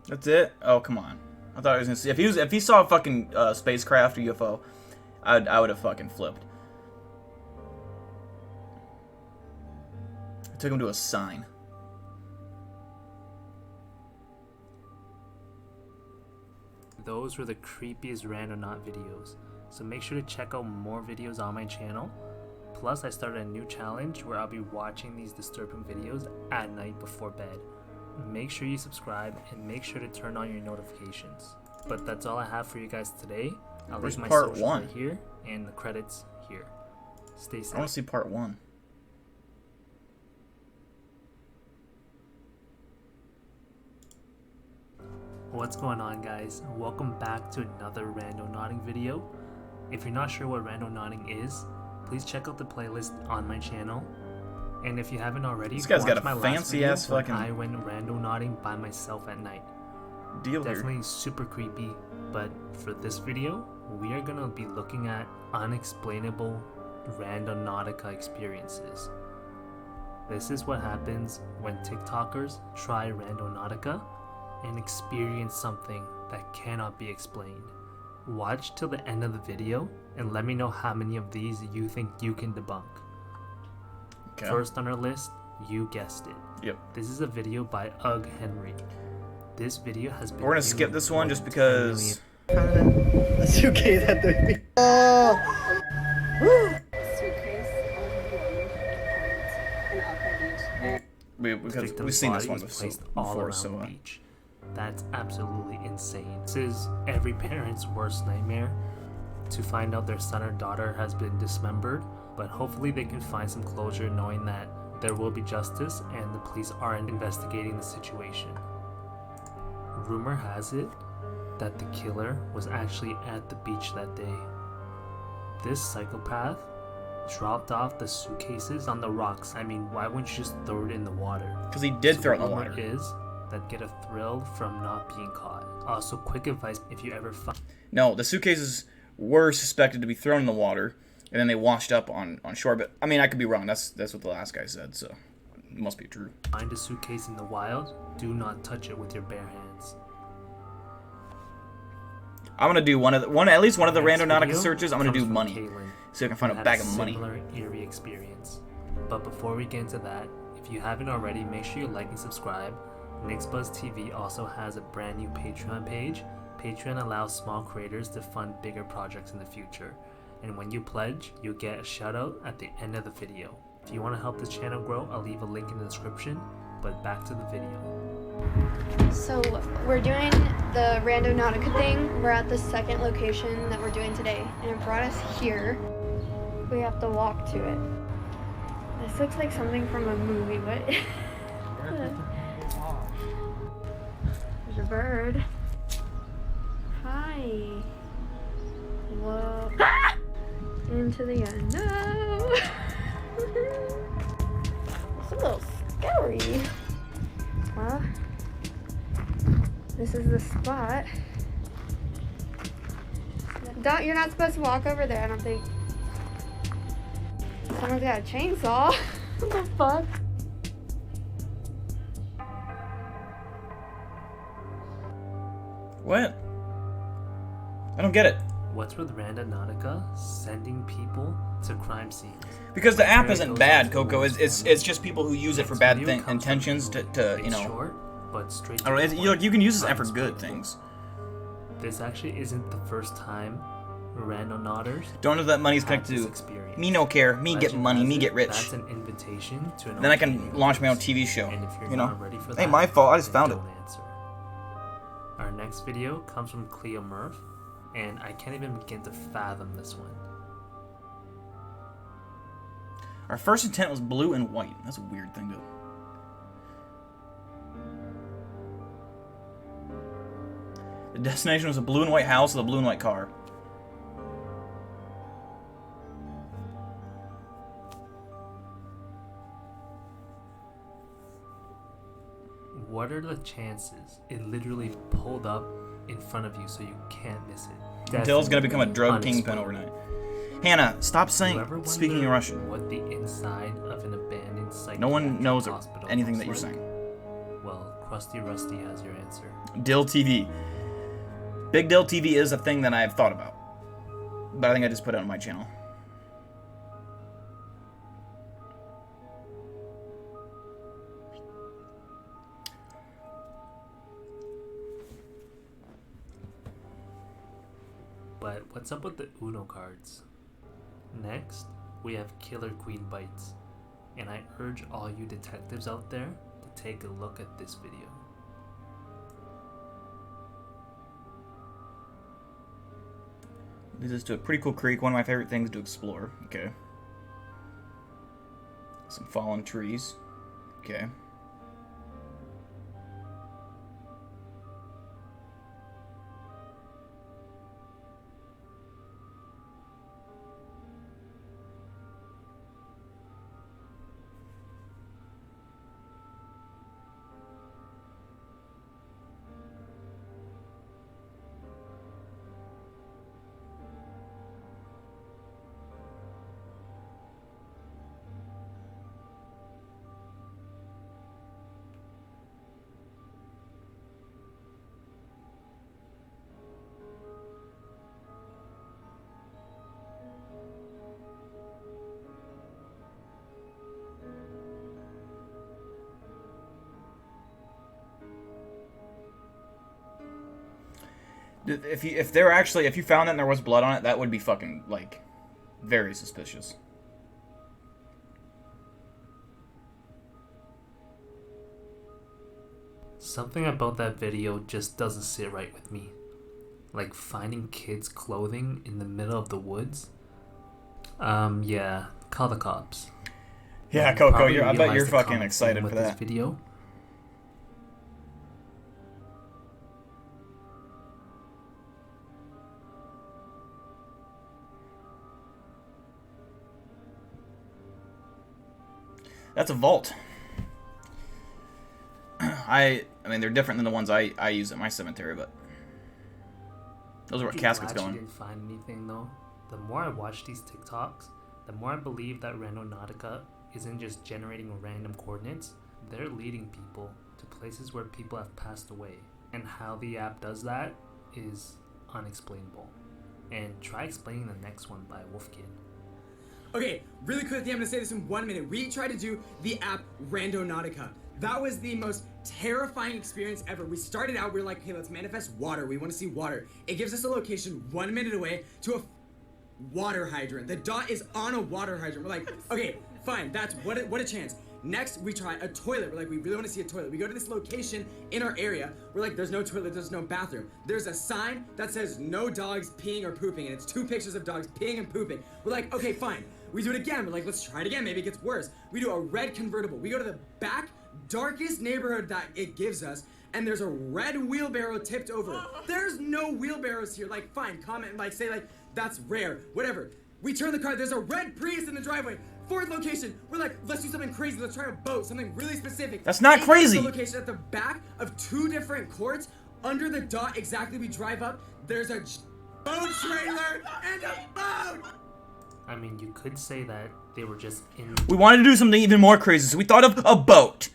Speaker 1: That's it? Oh, come on. I thought I was gonna see if he saw a fucking spacecraft or UFO, I would have fucking flipped. I took him to a sign.
Speaker 18: Those were the creepiest Randonaut videos, so make sure to check out more videos on my channel. Plus, I started a new challenge where I'll be watching these disturbing videos at night before bed. Make sure you subscribe and make sure to turn on your notifications. But that's all I have for you guys today. I'll leave my socials right here and the credits here. Stay safe.
Speaker 1: I want to see part 1.
Speaker 18: What's going on, guys? Welcome back to another randonauting video. If you're not sure what randonauting is, please check out the playlist on my channel. And if you haven't already,
Speaker 1: this guy's got a
Speaker 18: my
Speaker 1: fancy ass fucking.
Speaker 18: I went randonauting by myself at night. Definitely super creepy. But for this video, we are gonna be looking at unexplainable Randonautica experiences. This is what happens when TikTokers try Randonautica and experience something that cannot be explained. Watch till the end of the video and let me know how many of these you think you can debunk. Okay. First on our list, you guessed it.
Speaker 1: Yep.
Speaker 18: This is a video by Ugg Henry. This video has been.
Speaker 1: We're gonna skip this one just because.
Speaker 11: A suitcase at the.
Speaker 1: Because we've seen this one before, so.
Speaker 18: Beach. That's absolutely insane. This is every parent's worst nightmare, to find out their son or daughter has been dismembered. But hopefully they can find some closure knowing that there will be justice and the police are investigating the situation. Rumor has it that the killer was actually at the beach that day. This psychopath dropped off the suitcases on the rocks. I mean, why wouldn't you just throw it in the water?
Speaker 1: Because he did throw it in the water.
Speaker 18: Is that get a thrill from not being caught. Also, quick advice if you ever find...
Speaker 1: No, the suitcases were suspected to be thrown in the water. And then they washed up on shore. But, I mean, I could be wrong. That's what the last guy said, so it must be true.
Speaker 18: Find a suitcase in the wild. Do not touch it with your bare hands.
Speaker 1: I'm going to do at least one of the Randonautica searches. I'm going to do money.
Speaker 18: Caitlin,
Speaker 1: so I can find a bag of money.
Speaker 18: Similar eerie experience. But before we get into that, if you haven't already, make sure you like and subscribe. NixBuzz TV also has a brand new Patreon page. Patreon allows small creators to fund bigger projects in the future. And when you pledge, you'll get a shout out at the end of the video. If you want to help this channel grow, I'll leave a link in the description. But back to the video.
Speaker 2: So we're doing the Randonautica thing. We're at the second location that we're doing today, and it brought us here. We have to walk to it. This looks like something from a movie. What? There's a bird. Hi. Whoa. Into the unknown. It's a little scary. Well, this is the spot. You're not supposed to walk over there, I don't think. Someone's got a chainsaw. What the fuck?
Speaker 1: What? I don't get it.
Speaker 18: What's with Randonautica sending people to crime scenes?
Speaker 1: Because the app isn't bad, Coco. It's just people who use it for bad intentions to you know.
Speaker 18: Short, but straight
Speaker 1: I don't know. You can use this app for good things.
Speaker 18: this actually isn't the first time Randonauters
Speaker 1: don't know that money's connected to me. No care. Me get money. Me get rich.
Speaker 18: That's an invitation to an
Speaker 1: then I can launch my own TV show.
Speaker 18: And if you're
Speaker 1: you know,
Speaker 18: not ready for
Speaker 1: hey,
Speaker 18: that,
Speaker 1: my fault. I just found it.
Speaker 18: don't answer. Our next video comes from Cleo Murph, and I can't even begin to fathom this one.
Speaker 1: Our first intent was blue and white. That's a weird thing to. The destination was a blue and white house with a blue and white car.
Speaker 18: What are the chances it literally pulled up in front of you so you can't miss it?
Speaker 1: Dill's gonna become a drug
Speaker 18: Unexplainable.
Speaker 1: kingpin overnight. Hannah, stop saying speaking in Russian.
Speaker 18: What the inside of an abandoned psychiatric
Speaker 1: No one knows
Speaker 18: hospital
Speaker 1: anything that
Speaker 18: looks
Speaker 1: you're
Speaker 18: like?
Speaker 1: saying.
Speaker 18: Well, Krusty Rusty has your answer.
Speaker 1: Dill TV. Big Dill TV is a thing that I've thought about, but I think I just put it on my channel.
Speaker 18: But what's up with the Uno cards? Next, we have Killer Queen Bites, and I urge all you detectives out there to take a look at this video.
Speaker 1: Leads us to a pretty cool creek, one of my favorite things to explore. Okay. Some fallen trees. Okay. If you found that and there was blood on it, that would be fucking, like, very suspicious.
Speaker 18: Something about that video just doesn't sit right with me. Like finding kids' clothing in the middle of the woods. Yeah, call the cops.
Speaker 1: Yeah,
Speaker 18: You
Speaker 1: Coco,
Speaker 18: probably
Speaker 1: I bet
Speaker 18: realize
Speaker 1: you're
Speaker 18: the
Speaker 1: fucking
Speaker 18: common
Speaker 1: excited
Speaker 18: theme
Speaker 1: for
Speaker 18: with this
Speaker 1: that.
Speaker 18: video.
Speaker 1: That's a vault. I mean, they're different than the ones I use at my cemetery, but those are where
Speaker 18: I'd be
Speaker 1: caskets
Speaker 18: glad
Speaker 1: going.
Speaker 18: You didn't find anything though. The more I watch these TikToks, the more I believe that Randonautica isn't just generating random coordinates. They're leading people to places where people have passed away, and how the app does that is unexplainable. And try explaining the next one by Wolfkid.
Speaker 6: Okay, really quickly, I'm gonna say this in 1 minute. We tried to do the app Randonautica. That was the most terrifying experience ever. We started out, we were like, okay, let's manifest water. We want to see water. It gives us a location 1 minute away to a water hydrant. The dot is on a water hydrant. We're like, okay, fine, that's what a chance. Next, we try a toilet. We're like, we really want to see a toilet. We go to this location in our area. We're like, there's no toilet, there's no bathroom. There's a sign that says no dogs peeing or pooping, and it's 2 pictures of dogs peeing and pooping. We're like, okay, fine. We do it again. We're like, let's try it again. Maybe it gets worse. We do a red convertible. We go to the back, darkest neighborhood that it gives us, and there's a red wheelbarrow tipped over. There's no wheelbarrows here. Like, fine, comment, like, say, like, that's rare, whatever. We turn the car, there's a red Prius in the driveway. 4th location, we're like, let's do something crazy. Let's try a boat, something really specific.
Speaker 1: That's not crazy.
Speaker 6: Location at the back of 2 different courts, under the dot exactly we drive up, there's a boat trailer and a boat.
Speaker 18: I mean, you could say that they were just in.
Speaker 1: We wanted to do something even more crazy, so we thought of a boat.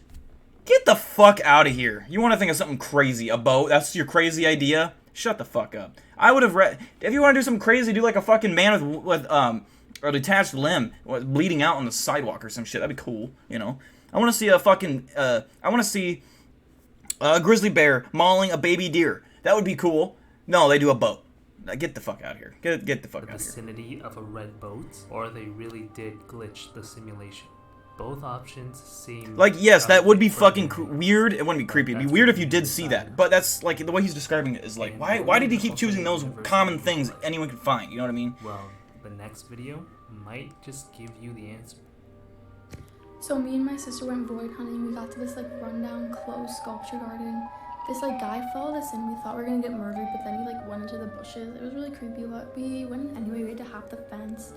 Speaker 1: Get the fuck out of here. You want to think of something crazy? A boat? That's your crazy idea? Shut the fuck up. I would have read. If you want to do something crazy, do like a fucking man with a detached limb bleeding out on the sidewalk or some shit. That'd be cool, you know. I want to see a fucking. I want to see a grizzly bear mauling a baby deer. That would be cool. No, they do a boat. Get the fuck out of here. Get the fuck out of here.
Speaker 18: Vicinity of a red boat, or they really did glitch the simulation. Both options seem
Speaker 1: like, yes, that would be fucking weird. It wouldn't be creepy. It'd be weird if you did see that. But that's like the way he's describing it is like, why did he keep choosing those common things anyone could find? You know what I mean?
Speaker 18: Well, the next video might just give you the answer.
Speaker 21: So me and my sister went void hunting. We got to this like rundown closed sculpture garden. This like guy followed us in. We thought we were gonna get murdered, but then he like went into the bushes. It was really creepy, but we went in anyway. We had to hop the fence.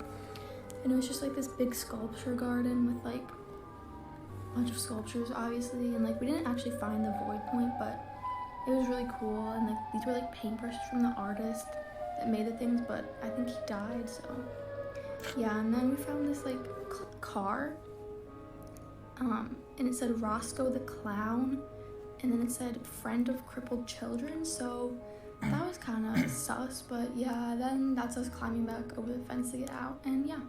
Speaker 21: And it was just like this big sculpture garden with like a bunch of sculptures, obviously, and like we didn't actually find the void point, but it was really cool. And like these were like paintbrushes from the artist that made the things, but I think he died, so yeah. And then we found this like car, and it said Roscoe the Clown, and then it said friend of crippled children, so that was kind of sus. But yeah, then that's us climbing back over the fence to get out, and yeah.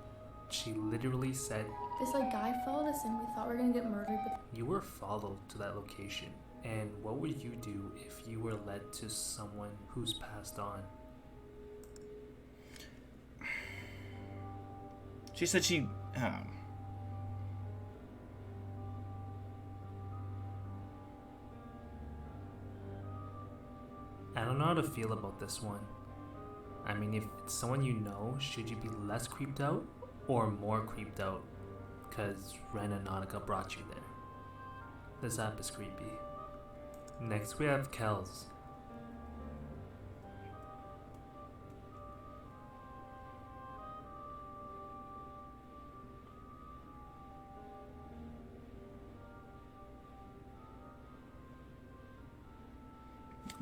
Speaker 18: She literally said,
Speaker 21: this like guy followed us in. We thought we were gonna get murdered, but
Speaker 18: you were followed to that location. And what would you do if you were led to someone who's passed on?
Speaker 1: She said she
Speaker 18: I don't know how to feel about this one. I mean, if it's someone you know, should you be less creeped out or more creeped out because Randonautica brought you there? This app is creepy. Next we have Kels.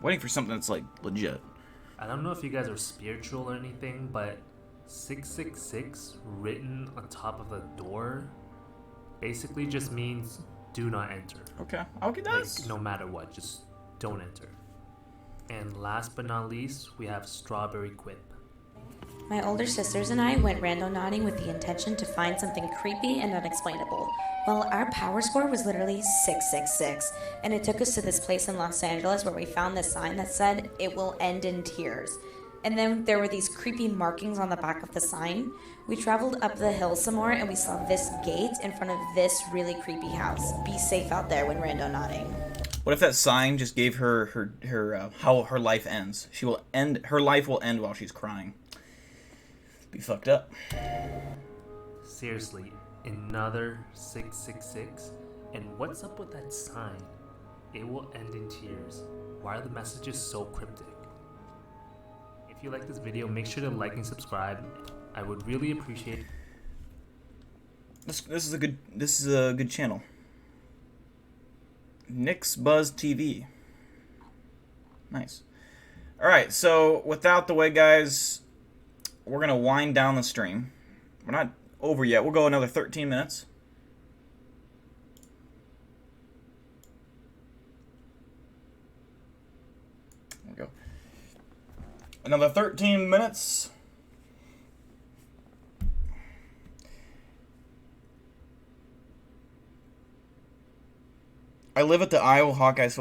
Speaker 1: Waiting for something that's like legit.
Speaker 18: I don't know if you guys are spiritual or anything, but 666 written on top of the door basically just means do not enter.
Speaker 1: Okay, that's
Speaker 18: like, no matter what, just don't enter. And last but not least, we have Strawberry Quip.
Speaker 7: My older sisters and I went randonauting with the intention to find something creepy and unexplainable. Well, our power score was literally 666, and it took us to this place in Los Angeles where we found this sign that said, "It will end in tears." And then there were these creepy markings on the back of the sign. We traveled up the hill some more, and we saw this gate in front of this really creepy house. Be safe out there when randonauting.
Speaker 1: What if that sign just gave her how her life ends? Her life will end while she's crying. Be fucked up.
Speaker 18: Seriously, another 666? And what's up with that sign? It will end in tears. Why are the messages so cryptic? If you like this video, make sure to like and subscribe. I would really appreciate it.
Speaker 1: This is a good channel. Nick's Buzz TV. Nice. Alright, so without the way, guys, we're gonna wind down the stream. We're not over yet. We'll go another 13 minutes. There we go. Another 13 minutes. I live at the Iowa Hawkeyes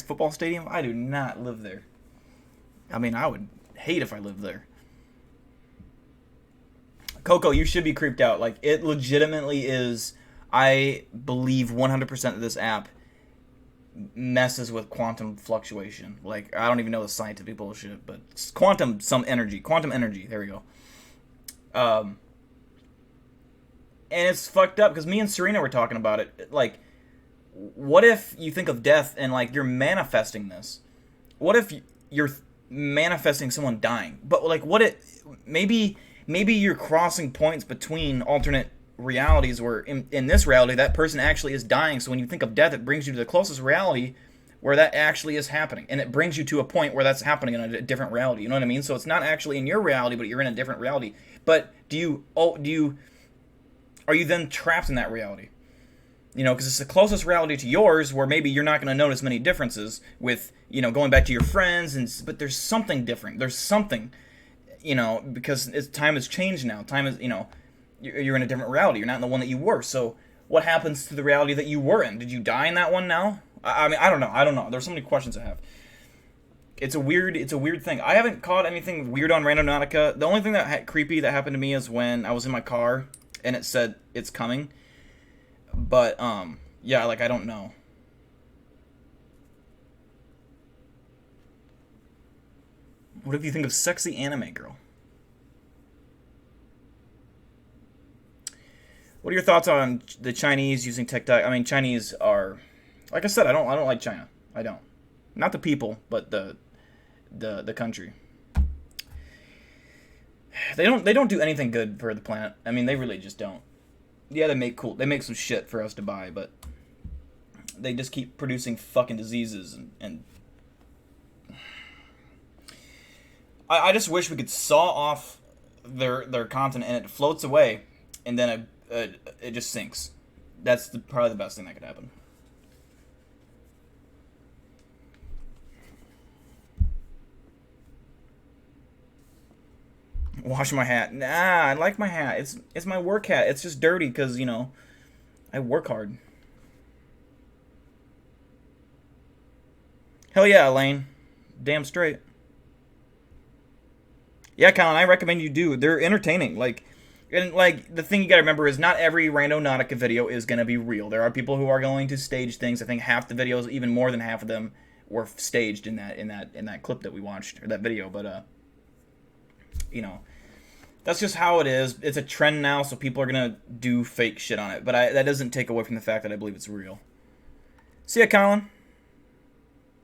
Speaker 1: football stadium. I do not live there. I mean, I would hate if I lived there. Coco, you should be creeped out. Like, it legitimately is. I believe 100% of this app messes with quantum fluctuation. Like, I don't even know the scientific bullshit, but it's quantum energy. There we go. And it's fucked up because me and Serena were talking about it. Like, what if you think of death and, like, you're manifesting this? What if you're manifesting someone dying? But, like, what if maybe you're crossing points between alternate realities where in this reality that person actually is dying. So when you think of death, it brings you to the closest reality where that actually is happening. And it brings you to a point where that's happening in a different reality. You know what I mean? So it's not actually in your reality, but you're in a different reality. But are you then trapped in that reality? You know, because it's the closest reality to yours where maybe you're not going to notice many differences with, you know, going back to your friends. But there's something different. There's something, you know, because time has changed now. Time is, you know, you're in a different reality. You're not in the one that you were. So what happens to the reality that you were in? Did you die in that one now? I mean, I don't know. There's so many questions I have. It's a weird thing. I haven't caught anything weird on Randonautica. The only thing that creepy that happened to me is when I was in my car and it said it's coming. But yeah, like I don't know. What if you think of sexy anime girl? What are your thoughts on the Chinese using TikTok? I mean, Chinese are, like I said, I don't like China. I don't. Not the people, but the country. They don't do anything good for the planet. I mean, they really just don't. Yeah, they make some shit for us to buy, but they just keep producing fucking diseases and I just wish we could saw off their continent and it floats away, and then it just sinks. That's probably the best thing that could happen. Wash my hat. Nah, I like my hat. It's my work hat. It's just dirty because, you know, I work hard. Hell yeah, Elaine. Damn straight. Yeah, Colin, I recommend you do. They're entertaining. And the thing you gotta remember is not every Randonautica video is gonna be real. There are people who are going to stage things. I think half the videos, even more than half of them, were staged in that clip that we watched, or that video. But you know, that's just how it is. It's a trend now, so people are gonna do fake shit on it. But that doesn't take away from the fact that I believe it's real. See ya, Colin.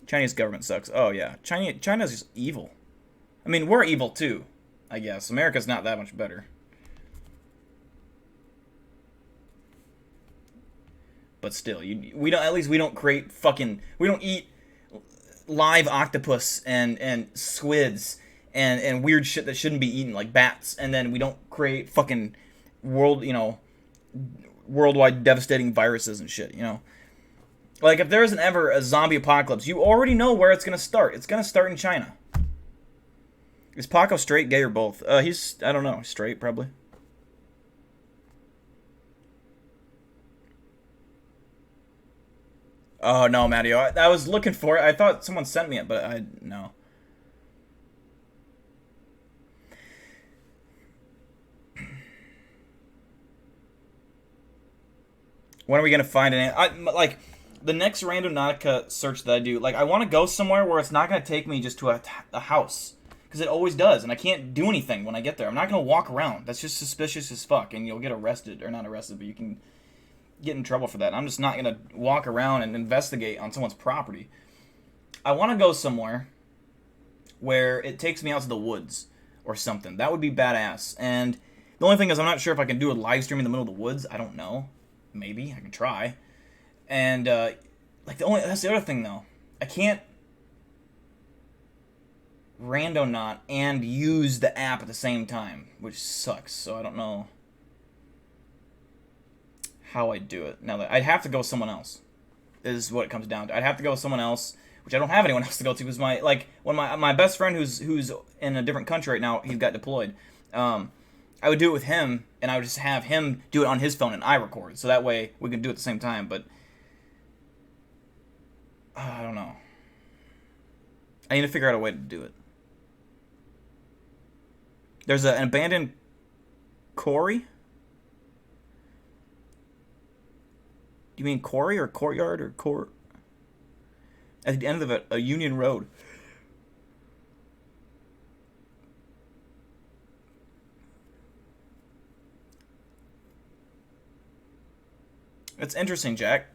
Speaker 1: Chinese government sucks. Oh yeah, China's just evil. I mean, we're evil too, I guess. America's not that much better. But still, we don't create fucking, we don't eat live octopus and squids and weird shit that shouldn't be eaten, like bats, and then we don't create fucking worldwide devastating viruses and shit, you know? Like, if there isn't ever a zombie apocalypse, you already know where it's gonna start. It's gonna start in China. Is Paco straight, gay, or both? He's, I don't know, straight, probably. Oh, no, Matteo. I was looking for it. I thought someone sent me it, but no. When are we going to find an... like, the next Randonautica search that I do, like, I want to go somewhere where it's not going to take me just to a house. Because it always does, and I can't do anything when I get there. I'm not going to walk around. That's just suspicious as fuck, and you'll get arrested. Or not arrested, but you can get in trouble for that. I'm just not going to walk around and investigate on someone's property. I want to go somewhere where it takes me out to the woods or something. That would be badass. And the only thing is, I'm not sure if I can do a live stream in the middle of the woods. I don't know. Maybe. I can try. And, that's the other thing, though. I can't Randonaut and use the app at the same time, which sucks. So I don't know how I do it. Now, I'd have to go with someone else, is what it comes down to. I'd have to go with someone else, which I don't have anyone else to go to, because my best friend who's in a different country right now, he got deployed. I would do it with him, and I would just have him do it on his phone, and I record, so that way we can do it at the same time. But I don't know. I need to figure out a way to do it. There's an abandoned quarry. You mean quarry or courtyard or court? At the end of a Union Road. It's interesting, Jack.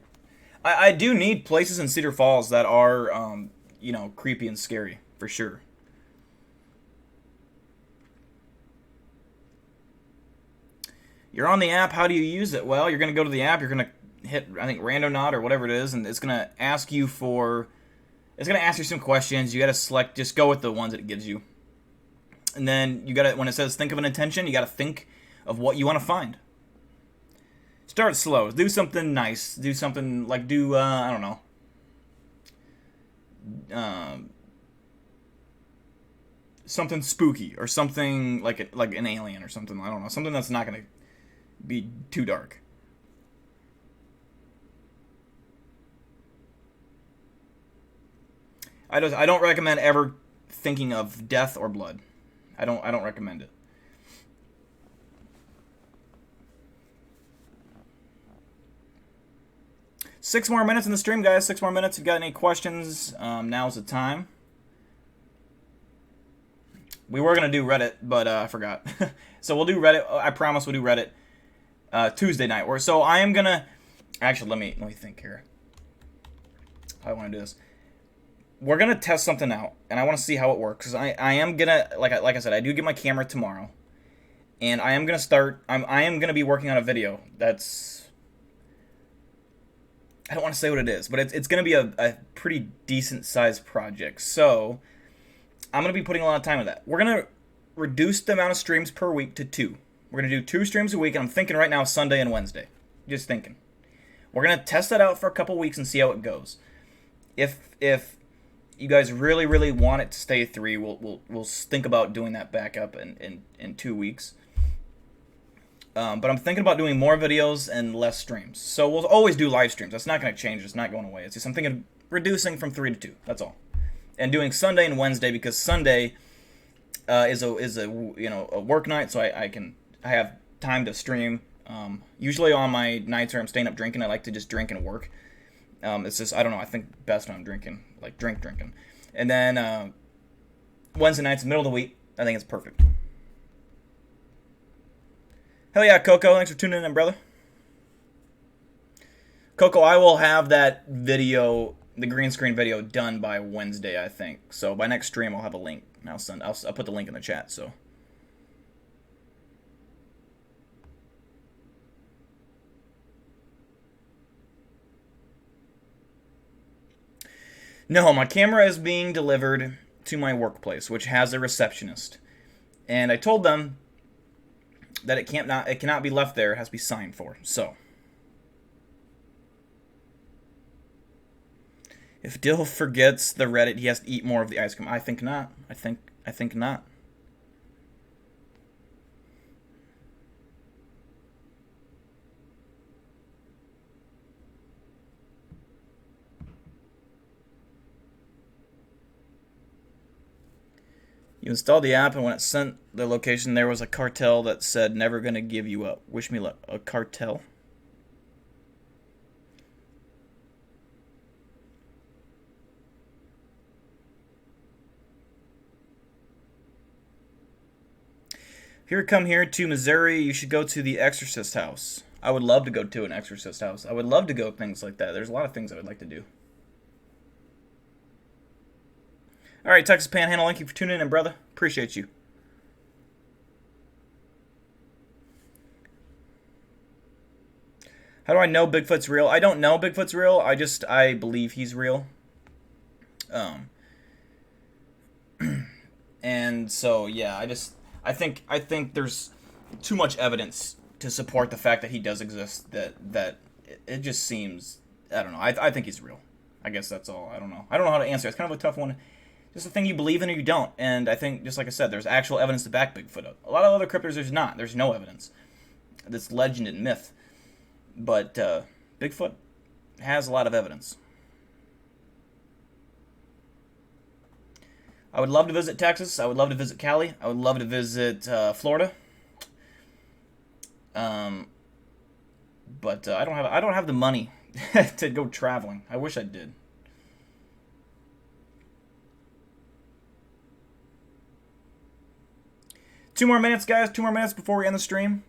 Speaker 1: I do need places in Cedar Falls that are, creepy and scary, for sure. You're on the app, how do you use it? Well, you're going to go to the app, you're going to hit, I think, Randonaut or whatever it is, and it's going to ask you some questions. You got to select, just go with the ones that it gives you. And then you got to, when it says think of an intention, you got to think of what you want to find. Start slow. Do something nice. Do something like I don't know. Something spooky or something like an alien or something. I don't know. Something that's not going to be too dark. I don't recommend ever thinking of death or blood. I don't recommend it. Six more minutes in the stream, guys. 6 more minutes. If you got any questions, now's the time. We were going to do Reddit, but I forgot. So we'll do Reddit. I promise we'll do Reddit Tuesday night. So I am going to... Actually, let me think here. How I want to do this. We're going to test something out, and I want to see how it works. Because I am going to... Like I said, I do get my camera tomorrow. And I am going to start... I am going to be working on a video that's... I don't want to say what it is, but it's going to be a pretty decent-sized project. So, I'm going to be putting a lot of time into that. We're going to reduce the amount of streams per week to 2. We're going to do 2 streams a week, and I'm thinking right now Sunday and Wednesday. Just thinking. We're going to test that out for a couple weeks and see how it goes. If you guys really, really want it to stay 3, we'll think about doing that back up in 2 weeks. But I'm thinking about doing more videos and less streams. So we'll always do live streams. That's not going to change. It's not going away. It's just I'm thinking of reducing from 3 to 2. That's all. And doing Sunday and Wednesday because Sunday is a work night, so I have time to stream. Usually on my nights where I'm staying up drinking, I like to just drink and work. It's just I don't know. I think best when I'm drinking, like drinking. And then Wednesday nights, middle of the week, I think it's perfect. Hell yeah, Coco. Thanks for tuning in, brother. Coco, I will have that video, the green screen video, done by Wednesday, I think. So by next stream, I'll have a link. And I'll put the link in the chat, so. No, my camera is being delivered to my workplace, which has a receptionist. And I told them that it cannot be left there. It has to be signed for. So, if Dill forgets the Reddit, he has to eat more of the ice cream. I think not. I think not. You installed the app, and when it sent the location, there was a cartel that said, never gonna give you up. Wish me luck. A cartel? If you ever come here to Missouri, you should go to the Exorcist house. I would love to go to an Exorcist house. I would love to go things like that. There's a lot of things I would like to do. All right, Texas Panhandle, thank you for tuning in, brother. Appreciate you. How do I know Bigfoot's real? I don't know Bigfoot's real. I believe he's real. And so yeah, I think there's too much evidence to support the fact that he does exist. That it just seems, I don't know. I think he's real. I guess that's all. I don't know how to answer. It's kind of a tough one. Just a thing you believe in or you don't. And I think, just like I said, there's actual evidence to back Bigfoot up. A lot of other cryptids, there's not. There's no evidence. That's legend and myth. But Bigfoot has a lot of evidence. I would love to visit Texas. I would love to visit Cali. I would love to visit Florida. But I don't have the money to go traveling. I wish I did. Two more minutes, guys. 2 more minutes before we end the stream.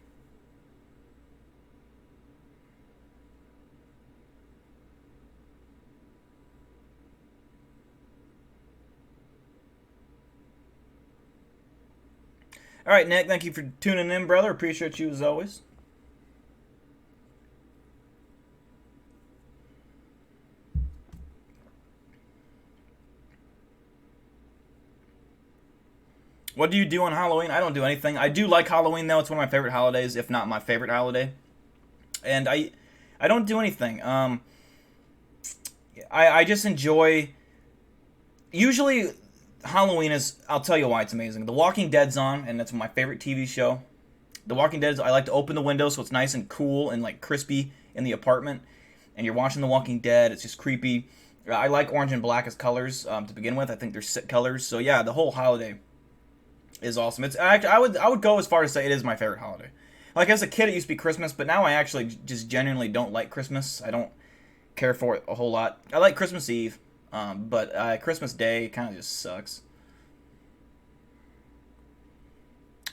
Speaker 1: All right, Nick, thank you for tuning in, brother. Appreciate you as always. What do you do on Halloween? I don't do anything. I do like Halloween, though. It's one of my favorite holidays, if not my favorite holiday. And I don't do anything. I just enjoy... Usually, Halloween is... I'll tell you why it's amazing. The Walking Dead's on, and that's my favorite TV show. The Walking Dead, I like to open the window so it's nice and cool and like crispy in the apartment. And you're watching The Walking Dead. It's just creepy. I like orange and black as colors to begin with. I think they're sick colors. So yeah, the whole holiday is awesome. It's I would go as far as to say it is my favorite holiday. Like as a kid, it used to be Christmas, but now I actually just genuinely don't like Christmas. I don't care for it a whole lot. I like Christmas Eve, but Christmas Day kind of just sucks.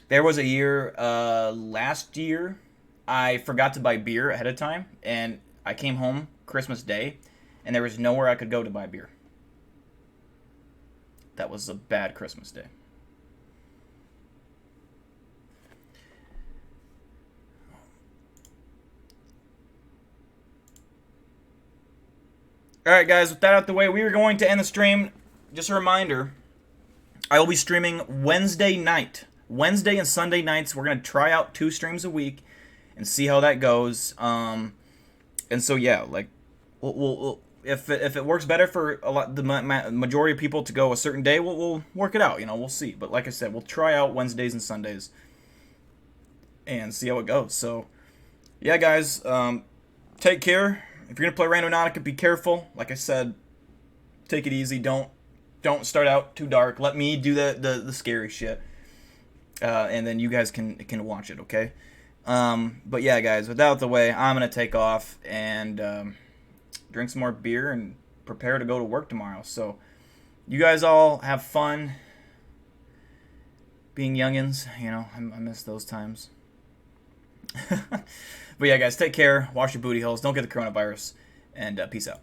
Speaker 1: There was a year last year I forgot to buy beer ahead of time, and I came home Christmas Day, and there was nowhere I could go to buy beer. That was a bad Christmas Day. Alright guys, with that out the way, we are going to end the stream. Just a reminder, I will be streaming Wednesday night. Wednesday and Sunday nights. We're going to try out 2 streams a week and see how that goes. And so yeah, like we'll if it works better for the majority of people to go a certain day, we'll work it out, you know, we'll see. But like I said, we'll try out Wednesdays and Sundays and see how it goes. So yeah guys, take care. If you're gonna play Randonautica, be careful. Like I said, take it easy. Don't start out too dark. Let me do the scary shit, and then you guys can watch it. Okay. But yeah, guys, without the way, I'm gonna take off and drink some more beer and prepare to go to work tomorrow. So you guys all have fun being youngins. You know, I miss those times. But yeah, guys, take care. Wash your booty holes. Don't get the coronavirus. And peace out.